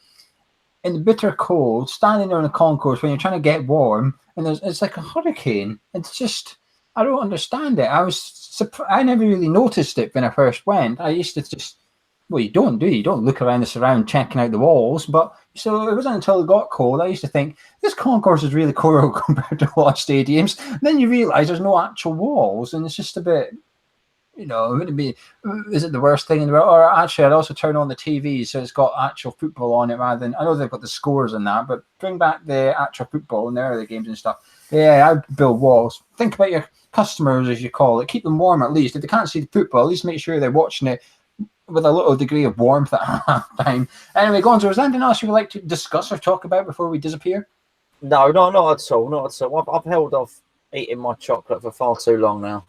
in the bitter cold, standing there in a concourse when you're trying to get warm, and it's like a hurricane. It's just... I don't understand it. I never really noticed it when I first went. I used to just... Well, you don't look around the surround checking out the walls. But so it wasn't until it got cold I used to think, this concourse is really cold compared to a lot of stadiums. And then you realise there's no actual walls, and it's just a bit, you know, is it the worst thing in the world? Or actually, I'd also turn on the TV so it's got actual football on it rather than... I know they've got the scores and that, but bring back the actual football in the early games and stuff. Yeah, I'd build walls. Think about your customers, as you call it. Keep them warm at least. If they can't see the football, at least make sure they're watching it with a little degree of warmth at half time. Anyway, Gonzo, is there anything else you would like to discuss or talk about before we disappear? No, not at all. Not at all. I've held off eating my chocolate for far too long now.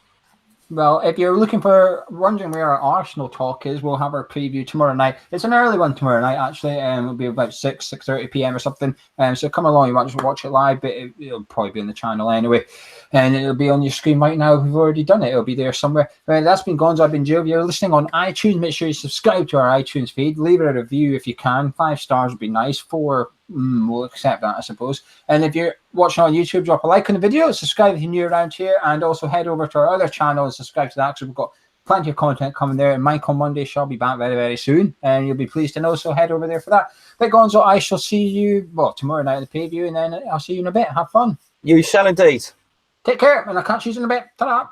Well, if you're wondering where our Arsenal talk is, we'll have our preview tomorrow night. It's an early one tomorrow night, actually. It'll be about 6:30 p.m. or something. So come along, you might just watch it live, but it'll probably be on the channel anyway. And it'll be on your screen right now. We've already done it. It'll be there somewhere. That's been Gonzo. I've been Geo. If you're listening on iTunes, make sure you subscribe to our iTunes feed. Leave it a review if you can. 5 stars would be nice. 4, we'll accept that, I suppose. And if you're watching on YouTube, drop a like on the video, subscribe if you're new around here, and also head over to our other channel and subscribe to that, because we've got plenty of content coming there. And Mike on Monday shall be back very, very soon, and you'll be pleased to know, so head over there for that. But Gonzo, I shall see you, tomorrow night at the preview, and then I'll see you in a bit. Have fun. You shall indeed. Take care, and I'll catch you in a bit. Ta-da!